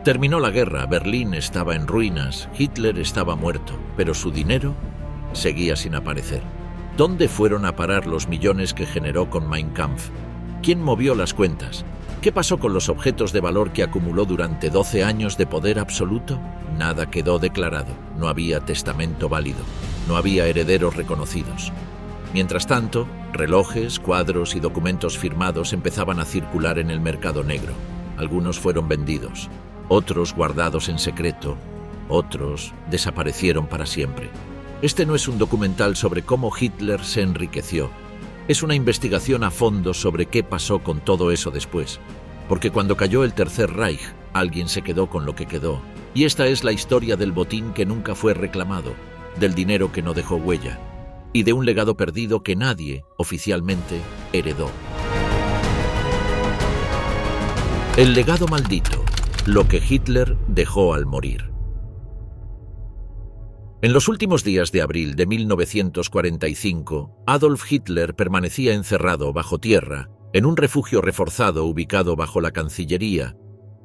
Terminó la guerra, Berlín estaba en ruinas, Hitler estaba muerto, pero su dinero seguía sin aparecer. ¿Dónde fueron a parar los millones que generó con Mein Kampf? ¿Quién movió las cuentas? ¿Qué pasó con los objetos de valor que acumuló durante 12 años de poder absoluto? Nada quedó declarado, no había testamento válido, no había herederos reconocidos. Mientras tanto, relojes, cuadros y documentos firmados empezaban a circular en el mercado negro. Algunos fueron vendidos, otros guardados en secreto, otros desaparecieron para siempre. Este no es un documental sobre cómo Hitler se enriqueció. Es una investigación a fondo sobre qué pasó con todo eso después. Porque cuando cayó el Tercer Reich, alguien se quedó con lo que quedó. Y esta es la historia del botín que nunca fue reclamado, del dinero que no dejó huella, y de un legado perdido que nadie, oficialmente, heredó. El legado maldito, lo que Hitler dejó al morir. En los últimos días de abril de 1945, Adolf Hitler permanecía encerrado bajo tierra, en un refugio reforzado ubicado bajo la Cancillería,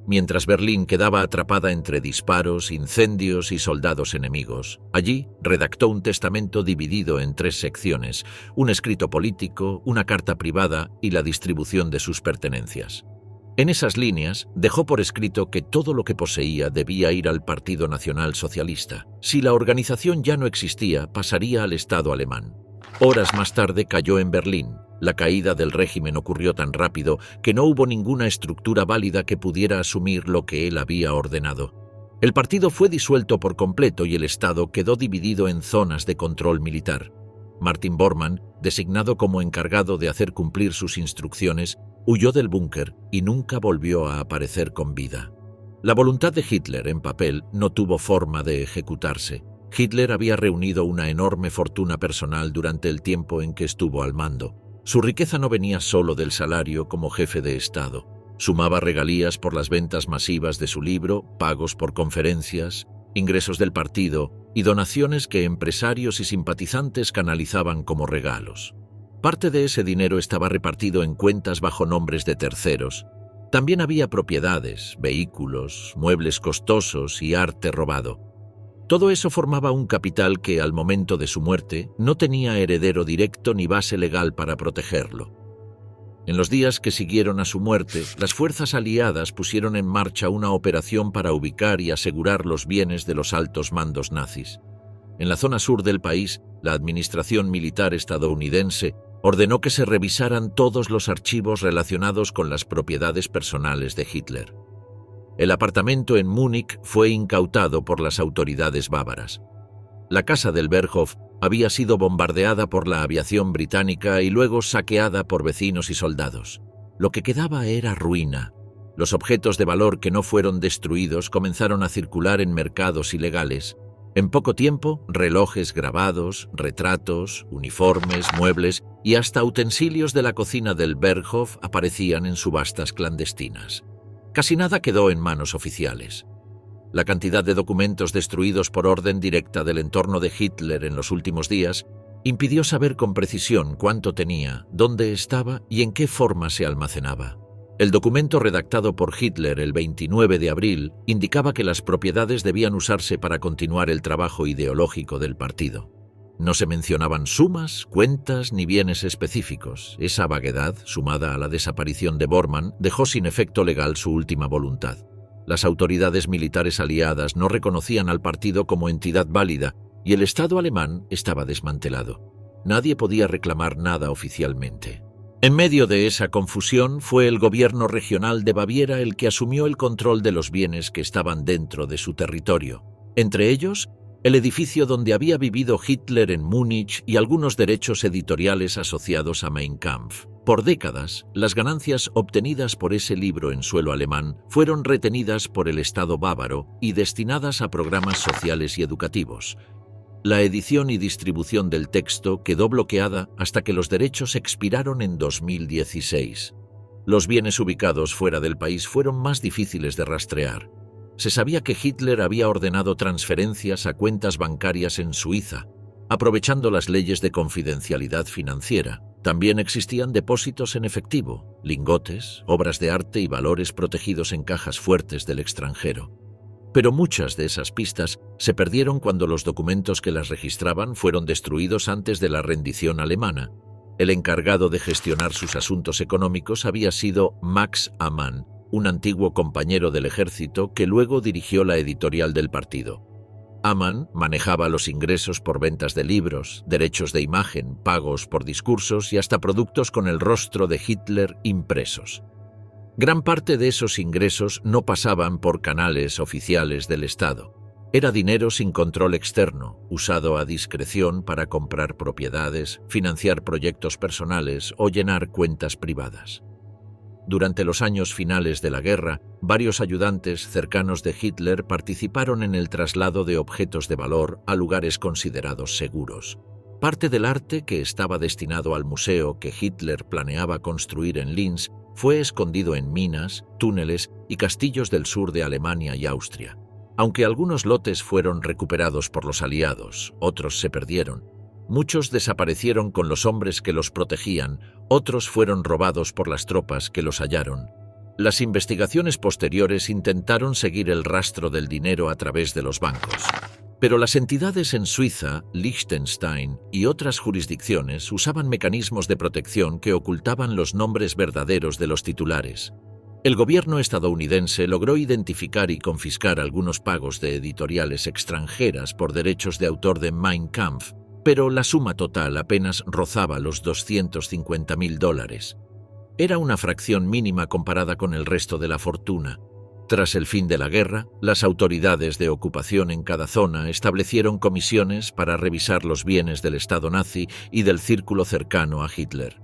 mientras Berlín quedaba atrapada entre disparos, incendios y soldados enemigos. Allí redactó un testamento dividido en 3 secciones, un escrito político, una carta privada y la distribución de sus pertenencias. En esas líneas, dejó por escrito que todo lo que poseía debía ir al Partido Nacional Socialista. Si la organización ya no existía, pasaría al Estado alemán. Horas más tarde cayó en Berlín. La caída del régimen ocurrió tan rápido que no hubo ninguna estructura válida que pudiera asumir lo que él había ordenado. El partido fue disuelto por completo y el Estado quedó dividido en zonas de control militar. Martin Bormann, designado como encargado de hacer cumplir sus instrucciones, huyó del búnker y nunca volvió a aparecer con vida. La voluntad de Hitler en papel no tuvo forma de ejecutarse. Hitler había reunido una enorme fortuna personal durante el tiempo en que estuvo al mando. Su riqueza no venía solo del salario como jefe de Estado. Sumaba regalías por las ventas masivas de su libro, pagos por conferencias, ingresos del partido y donaciones que empresarios y simpatizantes canalizaban como regalos. Parte de ese dinero estaba repartido en cuentas bajo nombres de terceros. También había propiedades, vehículos, muebles costosos y arte robado. Todo eso formaba un capital que, al momento de su muerte, no tenía heredero directo ni base legal para protegerlo. En los días que siguieron a su muerte, las fuerzas aliadas pusieron en marcha una operación para ubicar y asegurar los bienes de los altos mandos nazis. En la zona sur del país, la administración militar estadounidense ordenó que se revisaran todos los archivos relacionados con las propiedades personales de Hitler. El apartamento en Múnich fue incautado por las autoridades bávaras. La casa del Berghof había sido bombardeada por la aviación británica y luego saqueada por vecinos y soldados. Lo que quedaba era ruina. Los objetos de valor que no fueron destruidos comenzaron a circular en mercados ilegales. En poco tiempo, relojes grabados, retratos, uniformes, muebles y hasta utensilios de la cocina del Berghof aparecían en subastas clandestinas. Casi nada quedó en manos oficiales. La cantidad de documentos destruidos por orden directa del entorno de Hitler en los últimos días impidió saber con precisión cuánto tenía, dónde estaba y en qué forma se almacenaba. El documento redactado por Hitler el 29 de abril indicaba que las propiedades debían usarse para continuar el trabajo ideológico del partido. No se mencionaban sumas, cuentas ni bienes específicos. Esa vaguedad, sumada a la desaparición de Bormann, dejó sin efecto legal su última voluntad. Las autoridades militares aliadas no reconocían al partido como entidad válida y el Estado alemán estaba desmantelado. Nadie podía reclamar nada oficialmente. En medio de esa confusión fue el gobierno regional de Baviera el que asumió el control de los bienes que estaban dentro de su territorio. Entre ellos, el edificio donde había vivido Hitler en Múnich y algunos derechos editoriales asociados a Mein Kampf. Por décadas, las ganancias obtenidas por ese libro en suelo alemán fueron retenidas por el Estado bávaro y destinadas a programas sociales y educativos. La edición y distribución del texto quedó bloqueada hasta que los derechos expiraron en 2016. Los bienes ubicados fuera del país fueron más difíciles de rastrear. Se sabía que Hitler había ordenado transferencias a cuentas bancarias en Suiza, aprovechando las leyes de confidencialidad financiera. También existían depósitos en efectivo, lingotes, obras de arte y valores protegidos en cajas fuertes del extranjero. Pero muchas de esas pistas se perdieron cuando los documentos que las registraban fueron destruidos antes de la rendición alemana. El encargado de gestionar sus asuntos económicos había sido Max Amann, un antiguo compañero del ejército que luego dirigió la editorial del partido. Amann manejaba los ingresos por ventas de libros, derechos de imagen, pagos por discursos y hasta productos con el rostro de Hitler impresos. Gran parte de esos ingresos no pasaban por canales oficiales del Estado. Era dinero sin control externo, usado a discreción para comprar propiedades, financiar proyectos personales o llenar cuentas privadas. Durante los años finales de la guerra, varios ayudantes cercanos de Hitler participaron en el traslado de objetos de valor a lugares considerados seguros. Parte del arte que estaba destinado al museo que Hitler planeaba construir en Linz fue escondido en minas, túneles y castillos del sur de Alemania y Austria. Aunque algunos lotes fueron recuperados por los aliados, otros se perdieron. Muchos desaparecieron con los hombres que los protegían, otros fueron robados por las tropas que los hallaron. Las investigaciones posteriores intentaron seguir el rastro del dinero a través de los bancos. Pero las entidades en Suiza, Liechtenstein y otras jurisdicciones usaban mecanismos de protección que ocultaban los nombres verdaderos de los titulares. El gobierno estadounidense logró identificar y confiscar algunos pagos de editoriales extranjeras por derechos de autor de Mein Kampf, pero la suma total apenas rozaba los $250.000. Era una fracción mínima comparada con el resto de la fortuna. Tras el fin de la guerra, las autoridades de ocupación en cada zona establecieron comisiones para revisar los bienes del Estado nazi y del círculo cercano a Hitler.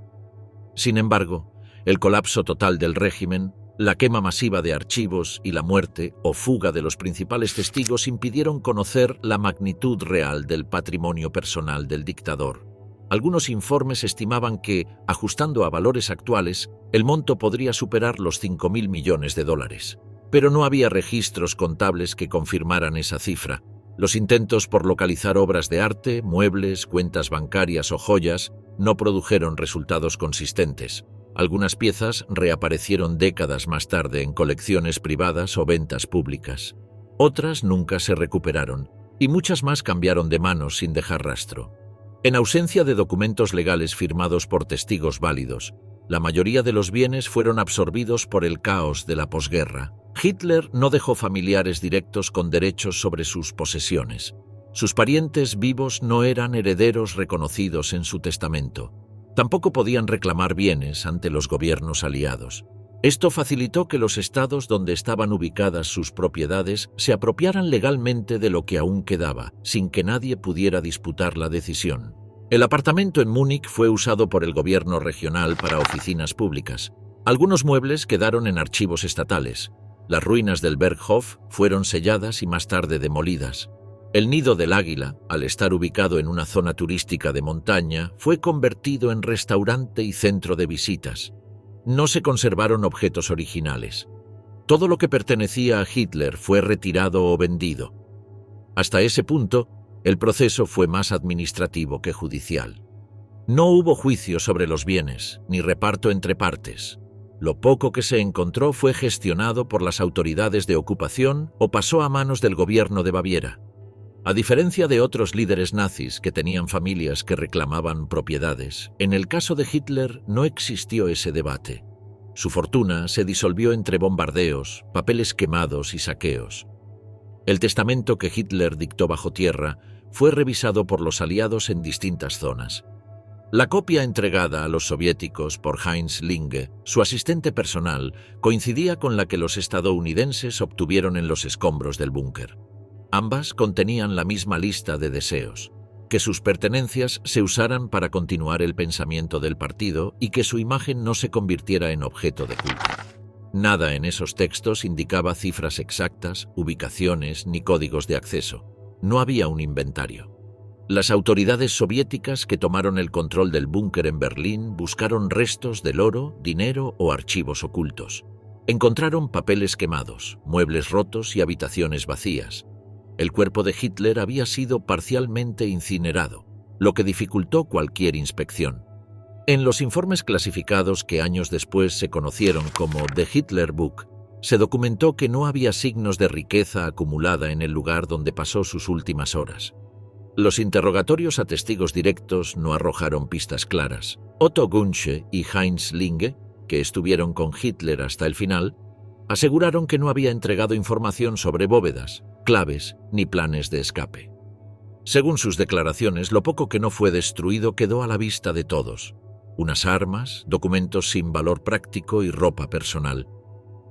Sin embargo, el colapso total del régimen, la quema masiva de archivos y la muerte o fuga de los principales testigos impidieron conocer la magnitud real del patrimonio personal del dictador. Algunos informes estimaban que, ajustando a valores actuales, el monto podría superar los $5.000 millones. Pero no había registros contables que confirmaran esa cifra. Los intentos por localizar obras de arte, muebles, cuentas bancarias o joyas no produjeron resultados consistentes. Algunas piezas reaparecieron décadas más tarde en colecciones privadas o ventas públicas. Otras nunca se recuperaron, y muchas más cambiaron de manos sin dejar rastro. En ausencia de documentos legales firmados por testigos válidos, la mayoría de los bienes fueron absorbidos por el caos de la posguerra. Hitler no dejó familiares directos con derechos sobre sus posesiones. Sus parientes vivos no eran herederos reconocidos en su testamento. Tampoco podían reclamar bienes ante los gobiernos aliados. Esto facilitó que los estados donde estaban ubicadas sus propiedades se apropiaran legalmente de lo que aún quedaba, sin que nadie pudiera disputar la decisión. El apartamento en Múnich fue usado por el gobierno regional para oficinas públicas. Algunos muebles quedaron en archivos estatales. Las ruinas del Berghof fueron selladas y más tarde demolidas. El Nido del Águila, al estar ubicado en una zona turística de montaña, fue convertido en restaurante y centro de visitas. No se conservaron objetos originales. Todo lo que pertenecía a Hitler fue retirado o vendido. Hasta ese punto, el proceso fue más administrativo que judicial. No hubo juicio sobre los bienes, ni reparto entre partes. Lo poco que se encontró fue gestionado por las autoridades de ocupación o pasó a manos del gobierno de Baviera. A diferencia de otros líderes nazis que tenían familias que reclamaban propiedades, en el caso de Hitler no existió ese debate. Su fortuna se disolvió entre bombardeos, papeles quemados y saqueos. El testamento que Hitler dictó bajo tierra fue revisado por los aliados en distintas zonas. La copia entregada a los soviéticos por Heinz Linge, su asistente personal, coincidía con la que los estadounidenses obtuvieron en los escombros del búnker. Ambas contenían la misma lista de deseos: que sus pertenencias se usaran para continuar el pensamiento del partido y que su imagen no se convirtiera en objeto de culto. Nada en esos textos indicaba cifras exactas, ubicaciones ni códigos de acceso. No había un inventario. Las autoridades soviéticas que tomaron el control del búnker en Berlín buscaron restos del oro, dinero o archivos ocultos. Encontraron papeles quemados, muebles rotos y habitaciones vacías. El cuerpo de Hitler había sido parcialmente incinerado, lo que dificultó cualquier inspección. En los informes clasificados que años después se conocieron como The Hitler Book, se documentó que no había signos de riqueza acumulada en el lugar donde pasó sus últimas horas. Los interrogatorios a testigos directos no arrojaron pistas claras. Otto Gunsche y Heinz Linge, que estuvieron con Hitler hasta el final, aseguraron que no había entregado información sobre bóvedas, claves ni planes de escape. Según sus declaraciones, lo poco que no fue destruido quedó a la vista de todos: unas armas, documentos sin valor práctico y ropa personal.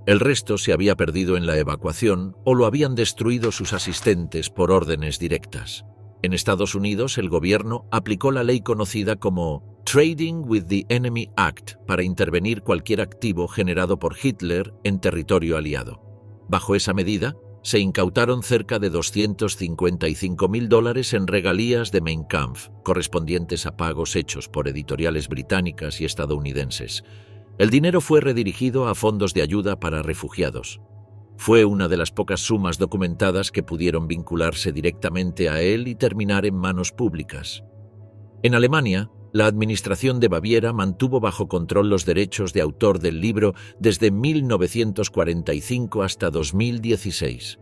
El resto se había perdido en la evacuación o lo habían destruido sus asistentes por órdenes directas. En Estados Unidos, el gobierno aplicó la ley conocida como Trading with the Enemy Act para intervenir cualquier activo generado por Hitler en territorio aliado. Bajo esa medida, se incautaron cerca de $255.000 en regalías de Mein Kampf, correspondientes a pagos hechos por editoriales británicas y estadounidenses. El dinero fue redirigido a fondos de ayuda para refugiados. Fue una de las pocas sumas documentadas que pudieron vincularse directamente a él y terminar en manos públicas. En Alemania, la administración de Baviera mantuvo bajo control los derechos de autor del libro desde 1945 hasta 2016.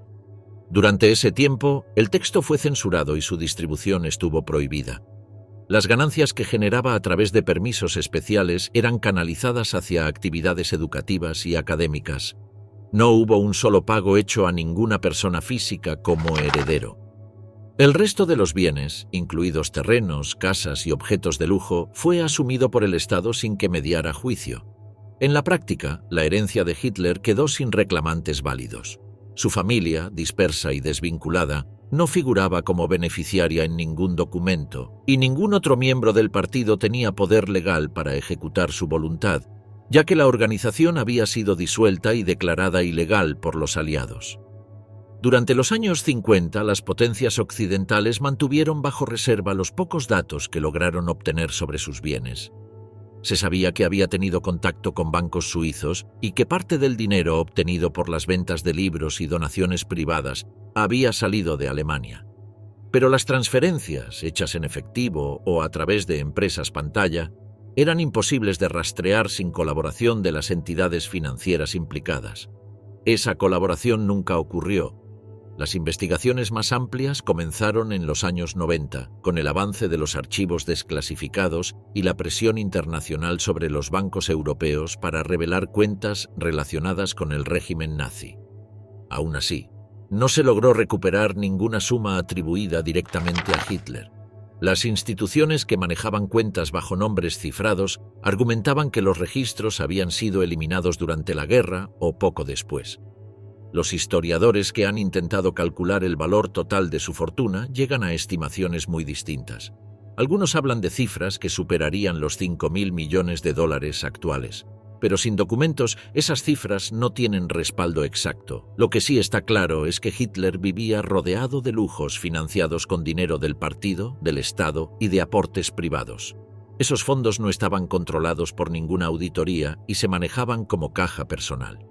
Durante ese tiempo, el texto fue censurado y su distribución estuvo prohibida. Las ganancias que generaba a través de permisos especiales eran canalizadas hacia actividades educativas y académicas. No hubo un solo pago hecho a ninguna persona física como heredero. El resto de los bienes, incluidos terrenos, casas y objetos de lujo, fue asumido por el Estado sin que mediara juicio. En la práctica, la herencia de Hitler quedó sin reclamantes válidos. Su familia, dispersa y desvinculada, no figuraba como beneficiaria en ningún documento, y ningún otro miembro del partido tenía poder legal para ejecutar su voluntad, ya que la organización había sido disuelta y declarada ilegal por los aliados. Durante los años 50, las potencias occidentales mantuvieron bajo reserva los pocos datos que lograron obtener sobre sus bienes. Se sabía que había tenido contacto con bancos suizos y que parte del dinero obtenido por las ventas de libros y donaciones privadas había salido de Alemania. Pero las transferencias, hechas en efectivo o a través de empresas pantalla, eran imposibles de rastrear sin colaboración de las entidades financieras implicadas. Esa colaboración nunca ocurrió. Las investigaciones más amplias comenzaron en los años 90, con el avance de los archivos desclasificados y la presión internacional sobre los bancos europeos para revelar cuentas relacionadas con el régimen nazi. Aún así, no se logró recuperar ninguna suma atribuida directamente a Hitler. Las instituciones que manejaban cuentas bajo nombres cifrados argumentaban que los registros habían sido eliminados durante la guerra o poco después. Los historiadores que han intentado calcular el valor total de su fortuna llegan a estimaciones muy distintas. Algunos hablan de cifras que superarían los $5.000 millones actuales, pero sin documentos esas cifras no tienen respaldo exacto. Lo que sí está claro es que Hitler vivía rodeado de lujos financiados con dinero del partido, del Estado y de aportes privados. Esos fondos no estaban controlados por ninguna auditoría y se manejaban como caja personal.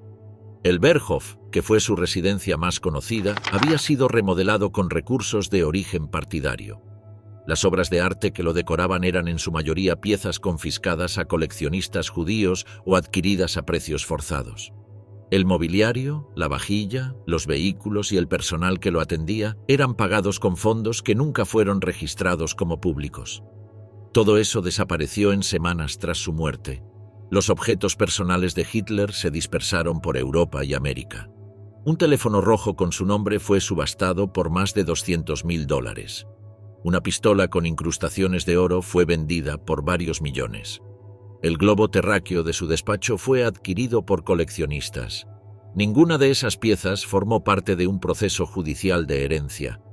El Berghof, que fue su residencia más conocida, había sido remodelado con recursos de origen partidario. Las obras de arte que lo decoraban eran en su mayoría piezas confiscadas a coleccionistas judíos o adquiridas a precios forzados. El mobiliario, la vajilla, los vehículos y el personal que lo atendía eran pagados con fondos que nunca fueron registrados como públicos. Todo eso desapareció en semanas tras su muerte. Los objetos personales de Hitler se dispersaron por Europa y América. Un teléfono rojo con su nombre fue subastado por más de $200.000. Una pistola con incrustaciones de oro fue vendida por varios millones. El globo terráqueo de su despacho fue adquirido por coleccionistas. Ninguna de esas piezas formó parte de un proceso judicial de herencia.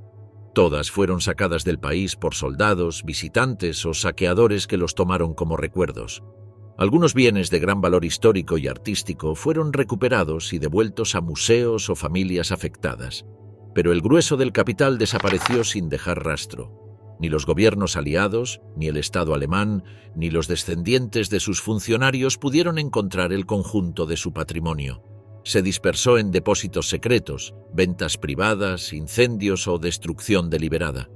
Todas fueron sacadas del país por soldados, visitantes o saqueadores que los tomaron como recuerdos. Algunos bienes de gran valor histórico y artístico fueron recuperados y devueltos a museos o familias afectadas, pero el grueso del capital desapareció sin dejar rastro. Ni los gobiernos aliados, ni el Estado alemán, ni los descendientes de sus funcionarios pudieron encontrar el conjunto de su patrimonio. Se dispersó en depósitos secretos, ventas privadas, incendios o destrucción deliberada.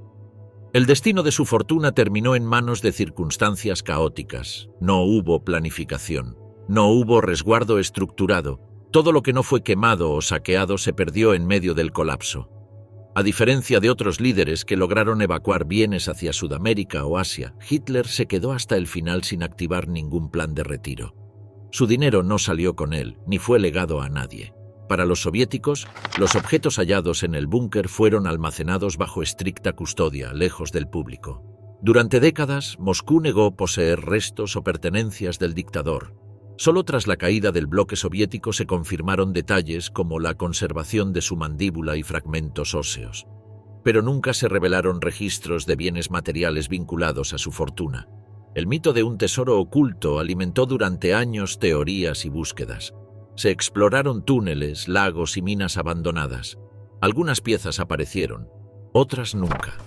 El destino de su fortuna terminó en manos de circunstancias caóticas. No hubo planificación, no hubo resguardo estructurado. Todo lo que no fue quemado o saqueado se perdió en medio del colapso. A diferencia de otros líderes que lograron evacuar bienes hacia Sudamérica o Asia, Hitler se quedó hasta el final sin activar ningún plan de retiro. Su dinero no salió con él, ni fue legado a nadie. Para los soviéticos, los objetos hallados en el búnker fueron almacenados bajo estricta custodia, lejos del público. Durante décadas, Moscú negó poseer restos o pertenencias del dictador. Solo tras la caída del bloque soviético se confirmaron detalles como la conservación de su mandíbula y fragmentos óseos. Pero nunca se revelaron registros de bienes materiales vinculados a su fortuna. El mito de un tesoro oculto alimentó durante años teorías y búsquedas. Se exploraron túneles, lagos y minas abandonadas. Algunas piezas aparecieron, otras nunca.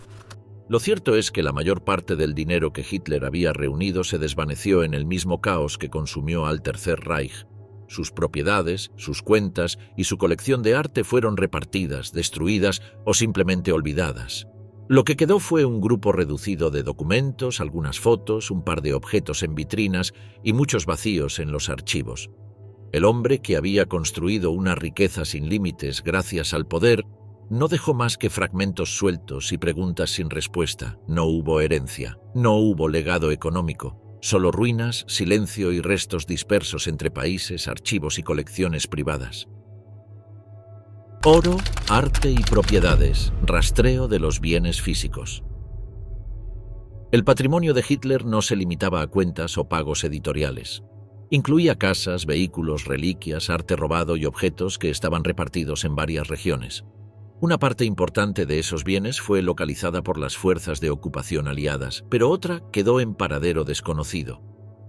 Lo cierto es que la mayor parte del dinero que Hitler había reunido se desvaneció en el mismo caos que consumió al Tercer Reich. Sus propiedades, sus cuentas y su colección de arte fueron repartidas, destruidas o simplemente olvidadas. Lo que quedó fue un grupo reducido de documentos, algunas fotos, un par de objetos en vitrinas y muchos vacíos en los archivos. El hombre que había construido una riqueza sin límites gracias al poder no dejó más que fragmentos sueltos y preguntas sin respuesta. No hubo herencia, no hubo legado económico, solo ruinas, silencio y restos dispersos entre países, archivos y colecciones privadas. Oro, arte y propiedades, rastreo de los bienes físicos. El patrimonio de Hitler no se limitaba a cuentas o pagos editoriales. Incluía casas, vehículos, reliquias, arte robado y objetos que estaban repartidos en varias regiones. Una parte importante de esos bienes fue localizada por las fuerzas de ocupación aliadas, pero otra quedó en paradero desconocido.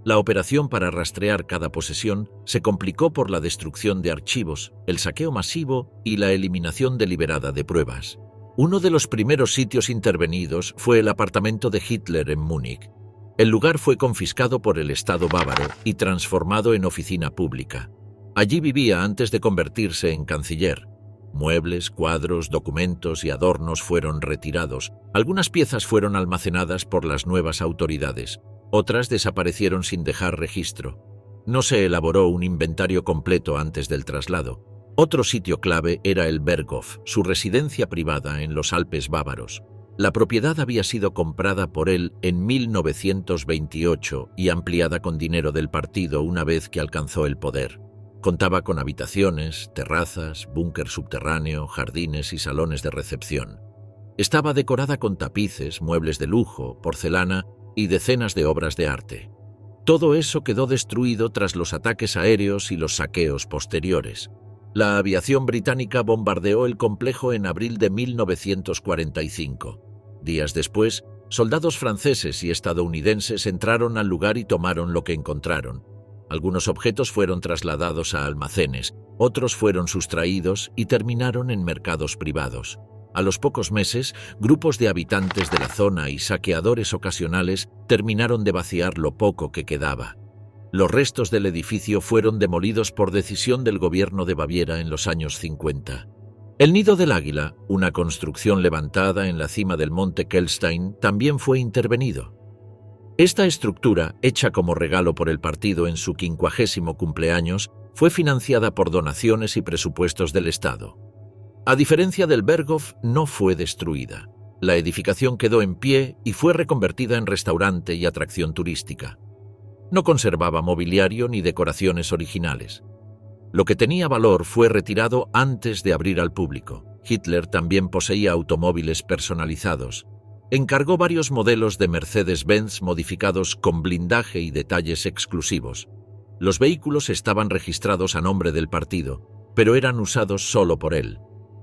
La operación para rastrear cada posesión se complicó por la destrucción de archivos, el saqueo masivo y la eliminación deliberada de pruebas. Uno de los primeros sitios intervenidos fue el apartamento de Hitler en Múnich. El lugar fue confiscado por el Estado bávaro y transformado en oficina pública. Allí vivía antes de convertirse en canciller. Muebles, cuadros, documentos y adornos fueron retirados. Algunas piezas fueron almacenadas por las nuevas autoridades. Otras desaparecieron sin dejar registro. No se elaboró un inventario completo antes del traslado. Otro sitio clave era el Berghof, su residencia privada en los Alpes bávaros. La propiedad había sido comprada por él en 1928 y ampliada con dinero del partido una vez que alcanzó el poder. Contaba con habitaciones, terrazas, búnker subterráneo, jardines y salones de recepción. Estaba decorada con tapices, muebles de lujo, porcelana y decenas de obras de arte. Todo eso quedó destruido tras los ataques aéreos y los saqueos posteriores. La aviación británica bombardeó el complejo en abril de 1945. Días después, soldados franceses y estadounidenses entraron al lugar y tomaron lo que encontraron. Algunos objetos fueron trasladados a almacenes, otros fueron sustraídos y terminaron en mercados privados. A los pocos meses, grupos de habitantes de la zona y saqueadores ocasionales terminaron de vaciar lo poco que quedaba. Los restos del edificio fueron demolidos por decisión del gobierno de Baviera en los años 50. El Nido del Águila, una construcción levantada en la cima del monte Kelstein, también fue intervenido. Esta estructura, hecha como regalo por el partido en su 50º cumpleaños, fue financiada por donaciones y presupuestos del Estado. A diferencia del Berghof, no fue destruida. La edificación quedó en pie y fue reconvertida en restaurante y atracción turística. No conservaba mobiliario ni decoraciones originales. Lo que tenía valor fue retirado antes de abrir al público. Hitler también poseía automóviles personalizados. Encargó varios modelos de Mercedes-Benz modificados con blindaje y detalles exclusivos. Los vehículos estaban registrados a nombre del partido, pero eran usados solo por él.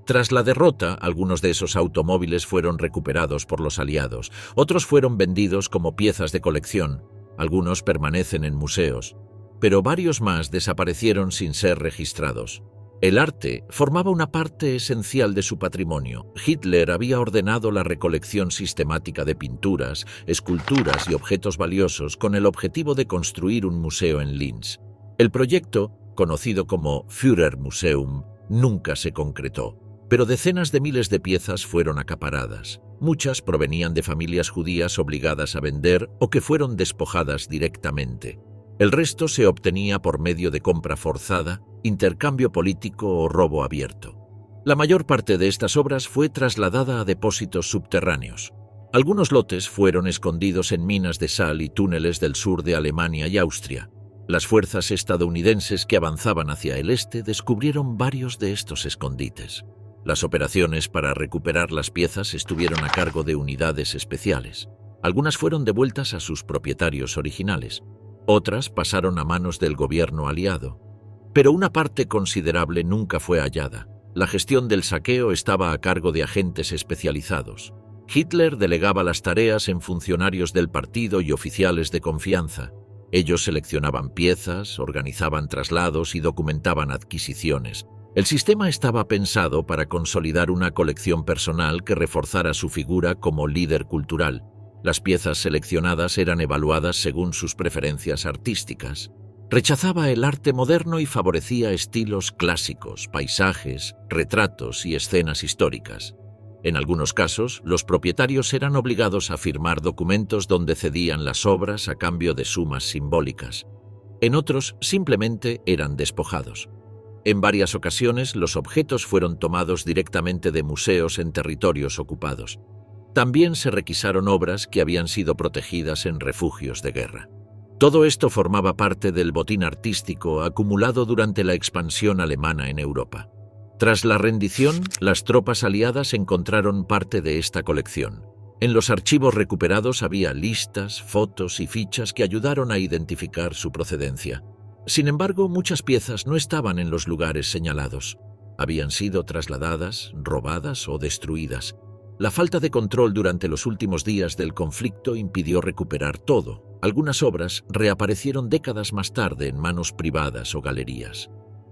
Tras la derrota, algunos de esos automóviles fueron recuperados por los aliados, otros fueron vendidos como piezas de colección, algunos permanecen en museos, pero varios más desaparecieron sin ser registrados. El arte formaba una parte esencial de su patrimonio. Hitler había ordenado la recolección sistemática de pinturas, esculturas y objetos valiosos con el objetivo de construir un museo en Linz. El proyecto, conocido como Führermuseum, nunca se concretó, pero decenas de miles de piezas fueron acaparadas. Muchas provenían de familias judías obligadas a vender o que fueron despojadas directamente. El resto se obtenía por medio de compra forzada, intercambio político o robo abierto. La mayor parte de estas obras fue trasladada a depósitos subterráneos. Algunos lotes fueron escondidos en minas de sal y túneles del sur de Alemania y Austria. Las fuerzas estadounidenses que avanzaban hacia el este descubrieron varios de estos escondites. Las operaciones para recuperar las piezas estuvieron a cargo de unidades especiales. Algunas fueron devueltas a sus propietarios originales. Otras pasaron a manos del gobierno aliado. Pero una parte considerable nunca fue hallada. La gestión del saqueo estaba a cargo de agentes especializados. Hitler delegaba las tareas en funcionarios del partido y oficiales de confianza. Ellos seleccionaban piezas, organizaban traslados y documentaban adquisiciones. El sistema estaba pensado para consolidar una colección personal que reforzara su figura como líder cultural. Las piezas seleccionadas eran evaluadas según sus preferencias artísticas. Rechazaba el arte moderno y favorecía estilos clásicos, paisajes, retratos y escenas históricas. En algunos casos, los propietarios eran obligados a firmar documentos donde cedían las obras a cambio de sumas simbólicas. En otros, simplemente eran despojados. En varias ocasiones, los objetos fueron tomados directamente de museos en territorios ocupados. También se requisaron obras que habían sido protegidas en refugios de guerra. Todo esto formaba parte del botín artístico acumulado durante la expansión alemana en Europa. Tras la rendición, las tropas aliadas encontraron parte de esta colección. En los archivos recuperados había listas, fotos y fichas que ayudaron a identificar su procedencia. Sin embargo, muchas piezas no estaban en los lugares señalados. Habían sido trasladadas, robadas o destruidas. La falta de control durante los últimos días del conflicto impidió recuperar todo. Algunas obras reaparecieron décadas más tarde en manos privadas o galerías.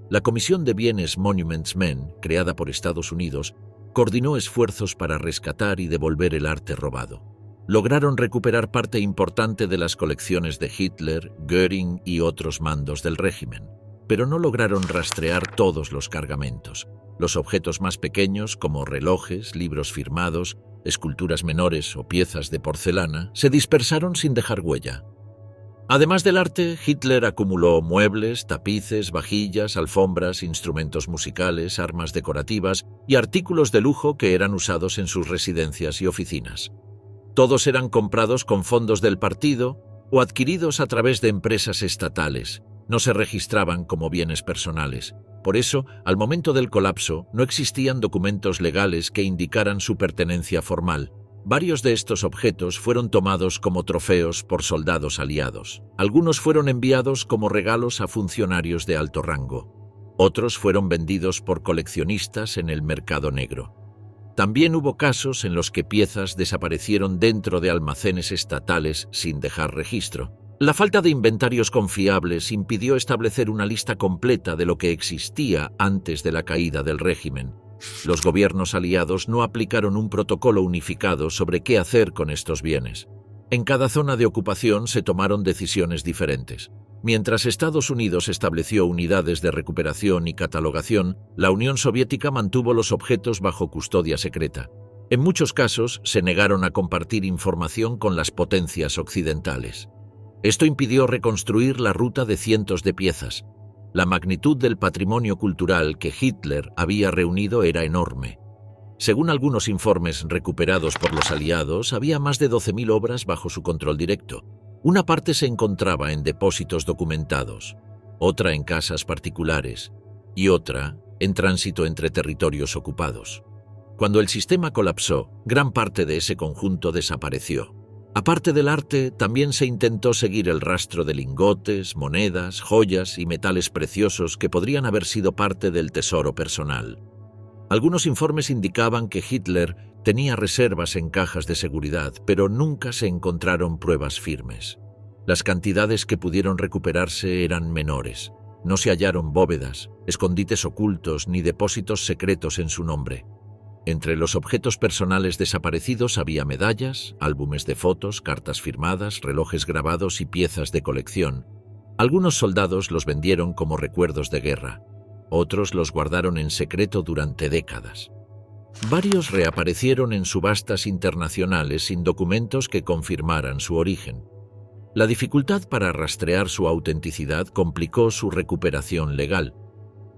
La Comisión de Bienes Monuments Men, creada por Estados Unidos, coordinó esfuerzos para rescatar y devolver el arte robado. Lograron recuperar parte importante de las colecciones de Hitler, Göring y otros mandos del régimen, pero no lograron rastrear todos los cargamentos. Los objetos más pequeños, como relojes, libros firmados, esculturas menores o piezas de porcelana, se dispersaron sin dejar huella. Además del arte, Hitler acumuló muebles, tapices, vajillas, alfombras, instrumentos musicales, armas decorativas y artículos de lujo que eran usados en sus residencias y oficinas. Todos eran comprados con fondos del partido o adquiridos a través de empresas estatales. No se registraban como bienes personales. Por eso, al momento del colapso, no existían documentos legales que indicaran su pertenencia formal. Varios de estos objetos fueron tomados como trofeos por soldados aliados. Algunos fueron enviados como regalos a funcionarios de alto rango. Otros fueron vendidos por coleccionistas en el mercado negro. También hubo casos en los que piezas desaparecieron dentro de almacenes estatales sin dejar registro. La falta de inventarios confiables impidió establecer una lista completa de lo que existía antes de la caída del régimen. Los gobiernos aliados no aplicaron un protocolo unificado sobre qué hacer con estos bienes. En cada zona de ocupación se tomaron decisiones diferentes. Mientras Estados Unidos estableció unidades de recuperación y catalogación, la Unión Soviética mantuvo los objetos bajo custodia secreta. En muchos casos se negaron a compartir información con las potencias occidentales. Esto impidió reconstruir la ruta de cientos de piezas. La magnitud del patrimonio cultural que Hitler había reunido era enorme. Según algunos informes recuperados por los aliados, había más de 12.000 obras bajo su control directo. Una parte se encontraba en depósitos documentados, otra en casas particulares y otra en tránsito entre territorios ocupados. Cuando el sistema colapsó, gran parte de ese conjunto desapareció. Aparte del arte, también se intentó seguir el rastro de lingotes, monedas, joyas y metales preciosos que podrían haber sido parte del tesoro personal. Algunos informes indicaban que Hitler tenía reservas en cajas de seguridad, pero nunca se encontraron pruebas firmes. Las cantidades que pudieron recuperarse eran menores. No se hallaron bóvedas, escondites ocultos ni depósitos secretos en su nombre. Entre los objetos personales desaparecidos había medallas, álbumes de fotos, cartas firmadas, relojes grabados y piezas de colección. Algunos soldados los vendieron como recuerdos de guerra. Otros los guardaron en secreto durante décadas. Varios reaparecieron en subastas internacionales sin documentos que confirmaran su origen. La dificultad para rastrear su autenticidad complicó su recuperación legal.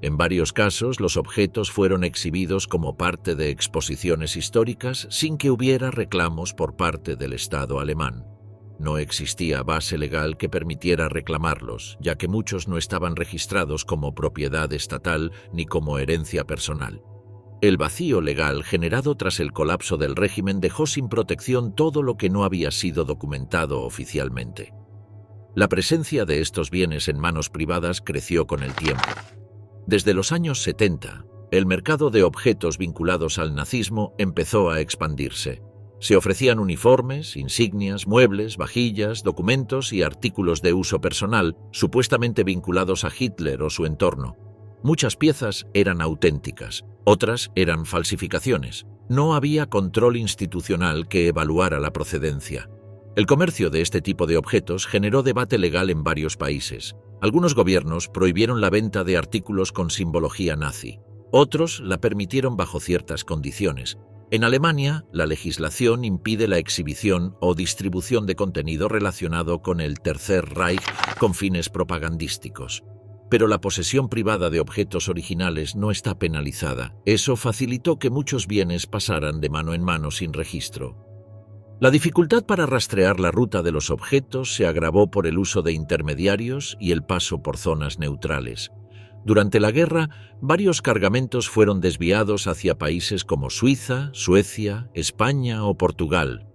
En varios casos, los objetos fueron exhibidos como parte de exposiciones históricas sin que hubiera reclamos por parte del Estado alemán. No existía base legal que permitiera reclamarlos, ya que muchos no estaban registrados como propiedad estatal ni como herencia personal. El vacío legal generado tras el colapso del régimen dejó sin protección todo lo que no había sido documentado oficialmente. La presencia de estos bienes en manos privadas creció con el tiempo. Desde los años 70, el mercado de objetos vinculados al nazismo empezó a expandirse. Se ofrecían uniformes, insignias, muebles, vajillas, documentos y artículos de uso personal, supuestamente vinculados a Hitler o su entorno. Muchas piezas eran auténticas, otras eran falsificaciones. No había control institucional que evaluara la procedencia. El comercio de este tipo de objetos generó debate legal en varios países. Algunos gobiernos prohibieron la venta de artículos con simbología nazi. Otros la permitieron bajo ciertas condiciones. En Alemania, la legislación impide la exhibición o distribución de contenido relacionado con el Tercer Reich con fines propagandísticos. Pero la posesión privada de objetos originales no está penalizada. Eso facilitó que muchos bienes pasaran de mano en mano sin registro. La dificultad para rastrear la ruta de los objetos se agravó por el uso de intermediarios y el paso por zonas neutrales. Durante la guerra, varios cargamentos fueron desviados hacia países como Suiza, Suecia, España o Portugal.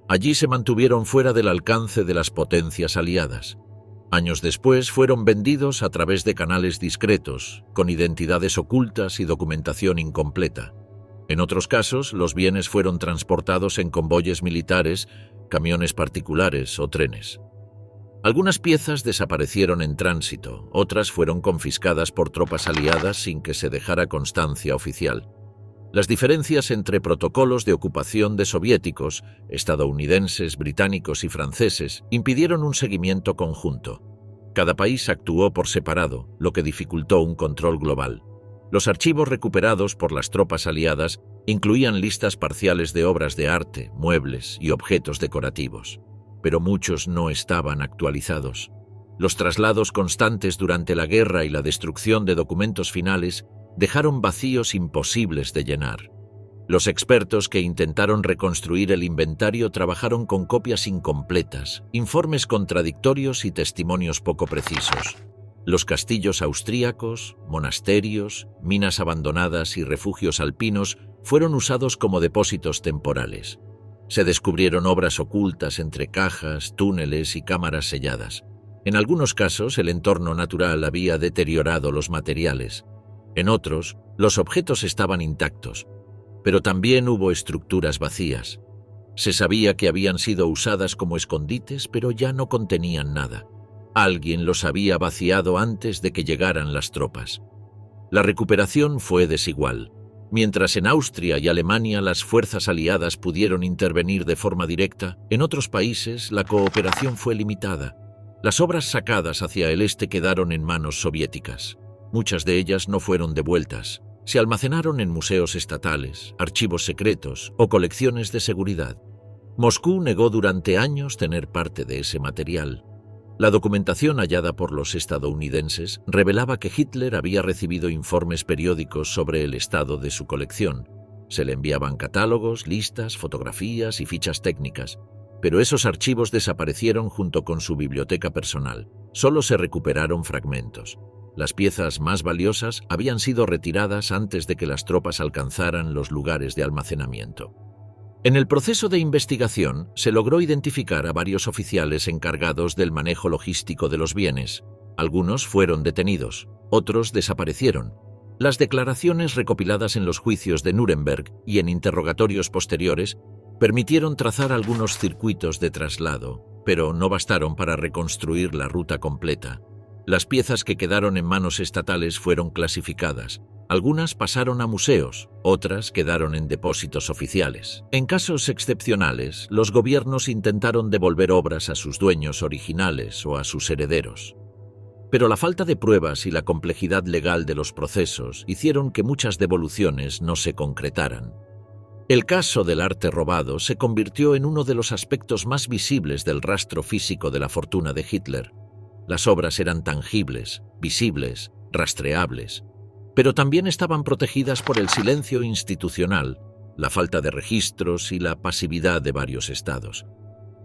Allí se mantuvieron fuera del alcance de las potencias aliadas. Años después fueron vendidos a través de canales discretos, con identidades ocultas y documentación incompleta. En otros casos, los bienes fueron transportados en convoyes militares, camiones particulares o trenes. Algunas piezas desaparecieron en tránsito, otras fueron confiscadas por tropas aliadas sin que se dejara constancia oficial. Las diferencias entre protocolos de ocupación de soviéticos, estadounidenses, británicos y franceses impidieron un seguimiento conjunto. Cada país actuó por separado, lo que dificultó un control global. Los archivos recuperados por las tropas aliadas incluían listas parciales de obras de arte, muebles y objetos decorativos, pero muchos no estaban actualizados. Los traslados constantes durante la guerra y la destrucción de documentos finales dejaron vacíos imposibles de llenar. Los expertos que intentaron reconstruir el inventario trabajaron con copias incompletas, informes contradictorios y testimonios poco precisos. Los castillos austríacos, monasterios, minas abandonadas y refugios alpinos fueron usados como depósitos temporales. Se descubrieron obras ocultas entre cajas, túneles y cámaras selladas. En algunos casos, el entorno natural había deteriorado los materiales. En otros, los objetos estaban intactos, pero también hubo estructuras vacías. Se sabía que habían sido usadas como escondites, pero ya no contenían nada. Alguien los había vaciado antes de que llegaran las tropas. La recuperación fue desigual. Mientras en Austria y Alemania las fuerzas aliadas pudieron intervenir de forma directa, en otros países la cooperación fue limitada. Las obras sacadas hacia el este quedaron en manos soviéticas. Muchas de ellas no fueron devueltas. Se almacenaron en museos estatales, archivos secretos o colecciones de seguridad. Moscú negó durante años tener parte de ese material. La documentación hallada por los estadounidenses revelaba que Hitler había recibido informes periódicos sobre el estado de su colección. Se le enviaban catálogos, listas, fotografías y fichas técnicas, pero esos archivos desaparecieron junto con su biblioteca personal. Solo se recuperaron fragmentos. Las piezas más valiosas habían sido retiradas antes de que las tropas alcanzaran los lugares de almacenamiento. En el proceso de investigación se logró identificar a varios oficiales encargados del manejo logístico de los bienes. Algunos fueron detenidos, otros desaparecieron. Las declaraciones recopiladas en los juicios de Nuremberg y en interrogatorios posteriores permitieron trazar algunos circuitos de traslado, pero no bastaron para reconstruir la ruta completa. Las piezas que quedaron en manos estatales fueron clasificadas. Algunas pasaron a museos, otras quedaron en depósitos oficiales. En casos excepcionales, los gobiernos intentaron devolver obras a sus dueños originales o a sus herederos. Pero la falta de pruebas y la complejidad legal de los procesos hicieron que muchas devoluciones no se concretaran. El caso del arte robado se convirtió en uno de los aspectos más visibles del rastro físico de la fortuna de Hitler. Las obras eran tangibles, visibles, rastreables, pero también estaban protegidas por el silencio institucional, la falta de registros y la pasividad de varios estados.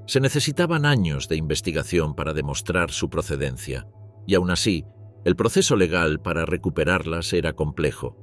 Se necesitaban años de investigación para demostrar su procedencia, y aún así, el proceso legal para recuperarlas era complejo.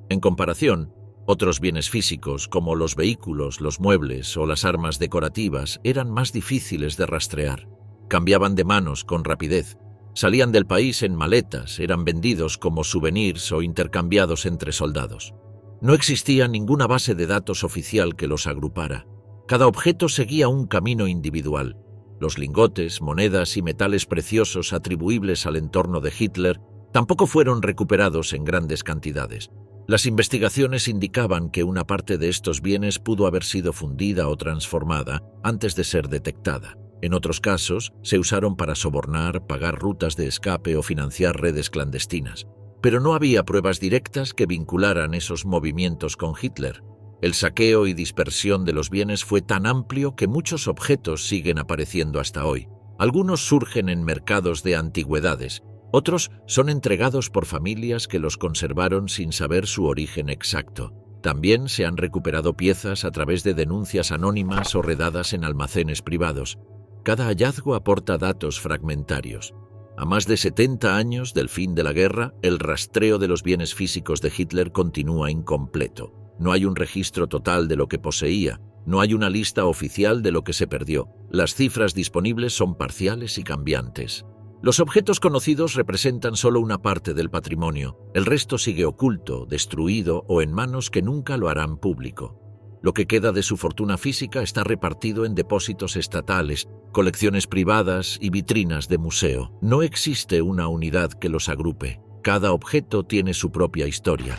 En comparación, otros bienes físicos, como los vehículos, los muebles o las armas decorativas, eran más difíciles de rastrear. Cambiaban de manos con rapidez, salían del país en maletas, eran vendidos como souvenirs o intercambiados entre soldados. No existía ninguna base de datos oficial que los agrupara. Cada objeto seguía un camino individual. Los lingotes, monedas y metales preciosos atribuibles al entorno de Hitler tampoco fueron recuperados en grandes cantidades. Las investigaciones indicaban que una parte de estos bienes pudo haber sido fundida o transformada antes de ser detectada. En otros casos, se usaron para sobornar, pagar rutas de escape o financiar redes clandestinas. Pero no había pruebas directas que vincularan esos movimientos con Hitler. El saqueo y dispersión de los bienes fue tan amplio que muchos objetos siguen apareciendo hasta hoy. Algunos surgen en mercados de antigüedades, otros son entregados por familias que los conservaron sin saber su origen exacto. También se han recuperado piezas a través de denuncias anónimas o redadas en almacenes privados. Cada hallazgo aporta datos fragmentarios. A más de 70 años del fin de la guerra, el rastreo de los bienes físicos de Hitler continúa incompleto. No hay un registro total de lo que poseía, no hay una lista oficial de lo que se perdió. Las cifras disponibles son parciales y cambiantes. Los objetos conocidos representan solo una parte del patrimonio, el resto sigue oculto, destruido o en manos que nunca lo harán público. Lo que queda de su fortuna física está repartido en depósitos estatales, colecciones privadas y vitrinas de museo. No existe una unidad que los agrupe. Cada objeto tiene su propia historia.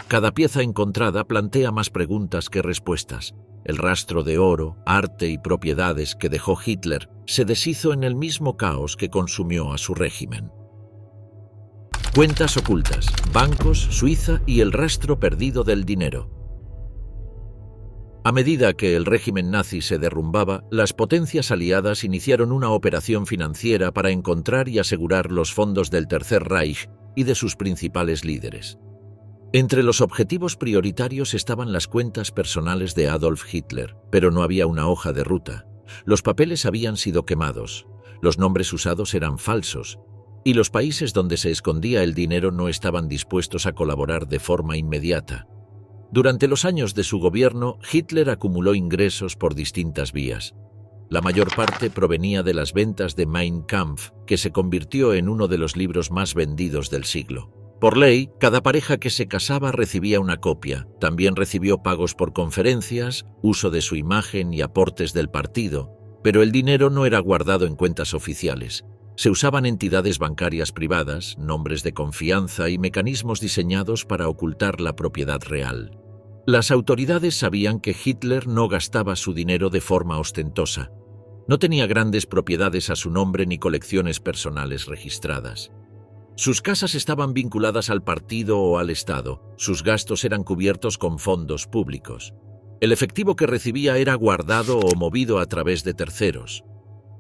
Cada pieza encontrada plantea más preguntas que respuestas. El rastro de oro, arte y propiedades que dejó Hitler se deshizo en el mismo caos que consumió a su régimen. Cuentas ocultas, bancos, Suiza y el rastro perdido del dinero. A medida que el régimen nazi se derrumbaba, las potencias aliadas iniciaron una operación financiera para encontrar y asegurar los fondos del Tercer Reich y de sus principales líderes. Entre los objetivos prioritarios estaban las cuentas personales de Adolf Hitler, pero no había una hoja de ruta. Los papeles habían sido quemados, los nombres usados eran falsos, y los países donde se escondía el dinero no estaban dispuestos a colaborar de forma inmediata. Durante los años de su gobierno, Hitler acumuló ingresos por distintas vías. La mayor parte provenía de las ventas de Mein Kampf, que se convirtió en uno de los libros más vendidos del siglo. Por ley, cada pareja que se casaba recibía una copia. También recibió pagos por conferencias, uso de su imagen y aportes del partido, pero el dinero no era guardado en cuentas oficiales. Se usaban entidades bancarias privadas, nombres de confianza y mecanismos diseñados para ocultar la propiedad real. Las autoridades sabían que Hitler no gastaba su dinero de forma ostentosa. No tenía grandes propiedades a su nombre ni colecciones personales registradas. Sus casas estaban vinculadas al partido o al Estado, sus gastos eran cubiertos con fondos públicos. El efectivo que recibía era guardado o movido a través de terceros.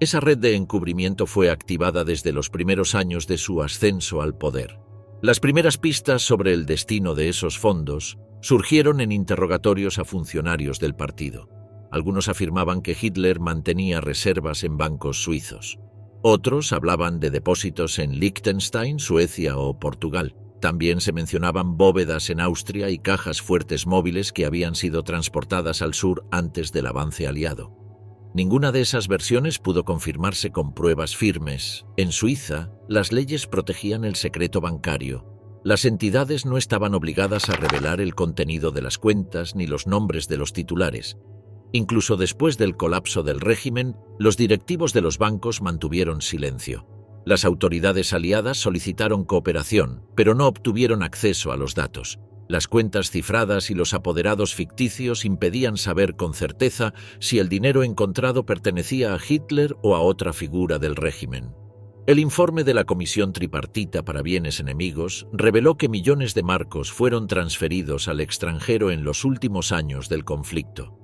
Esa red de encubrimiento fue activada desde los primeros años de su ascenso al poder. Las primeras pistas sobre el destino de esos fondos surgieron en interrogatorios a funcionarios del partido. Algunos afirmaban que Hitler mantenía reservas en bancos suizos. Otros hablaban de depósitos en Liechtenstein, Suecia o Portugal. También se mencionaban bóvedas en Austria y cajas fuertes móviles que habían sido transportadas al sur antes del avance aliado. Ninguna de esas versiones pudo confirmarse con pruebas firmes. En Suiza, las leyes protegían el secreto bancario. Las entidades no estaban obligadas a revelar el contenido de las cuentas ni los nombres de los titulares. Incluso después del colapso del régimen, los directivos de los bancos mantuvieron silencio. Las autoridades aliadas solicitaron cooperación, pero no obtuvieron acceso a los datos. Las cuentas cifradas y los apoderados ficticios impedían saber con certeza si el dinero encontrado pertenecía a Hitler o a otra figura del régimen. El informe de la Comisión Tripartita para Bienes Enemigos reveló que millones de marcos fueron transferidos al extranjero en los últimos años del conflicto.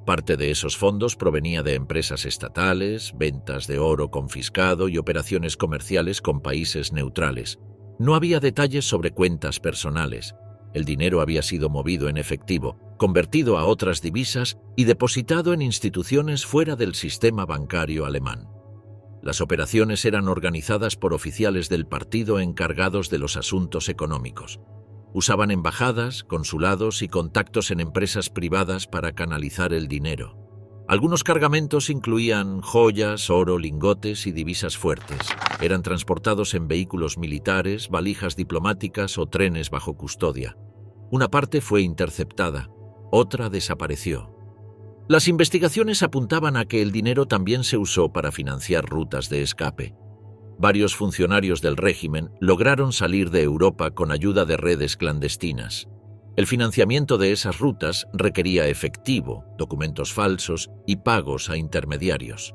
Parte de esos fondos provenía de empresas estatales, ventas de oro confiscado y operaciones comerciales con países neutrales. No había detalles sobre cuentas personales. El dinero había sido movido en efectivo, convertido a otras divisas y depositado en instituciones fuera del sistema bancario alemán. Las operaciones eran organizadas por oficiales del partido encargados de los asuntos económicos. Usaban embajadas, consulados y contactos en empresas privadas para canalizar el dinero. Algunos cargamentos incluían joyas, oro, lingotes y divisas fuertes. Eran transportados en vehículos militares, valijas diplomáticas o trenes bajo custodia. Una parte fue interceptada, otra desapareció. Las investigaciones apuntaban a que el dinero también se usó para financiar rutas de escape. Varios funcionarios del régimen lograron salir de Europa con ayuda de redes clandestinas. El financiamiento de esas rutas requería efectivo, documentos falsos y pagos a intermediarios.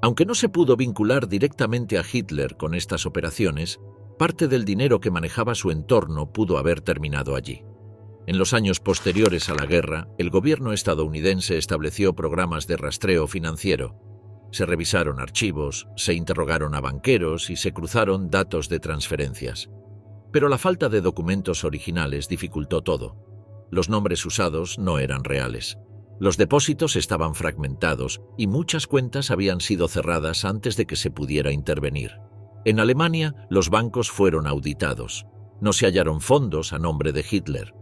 Aunque no se pudo vincular directamente a Hitler con estas operaciones, parte del dinero que manejaba su entorno pudo haber terminado allí. En los años posteriores a la guerra, el gobierno estadounidense estableció programas de rastreo financiero. Se revisaron archivos, se interrogaron a banqueros y se cruzaron datos de transferencias. Pero la falta de documentos originales dificultó todo. Los nombres usados no eran reales. Los depósitos estaban fragmentados y muchas cuentas habían sido cerradas antes de que se pudiera intervenir. En Alemania, los bancos fueron auditados. No se hallaron fondos a nombre de Hitler.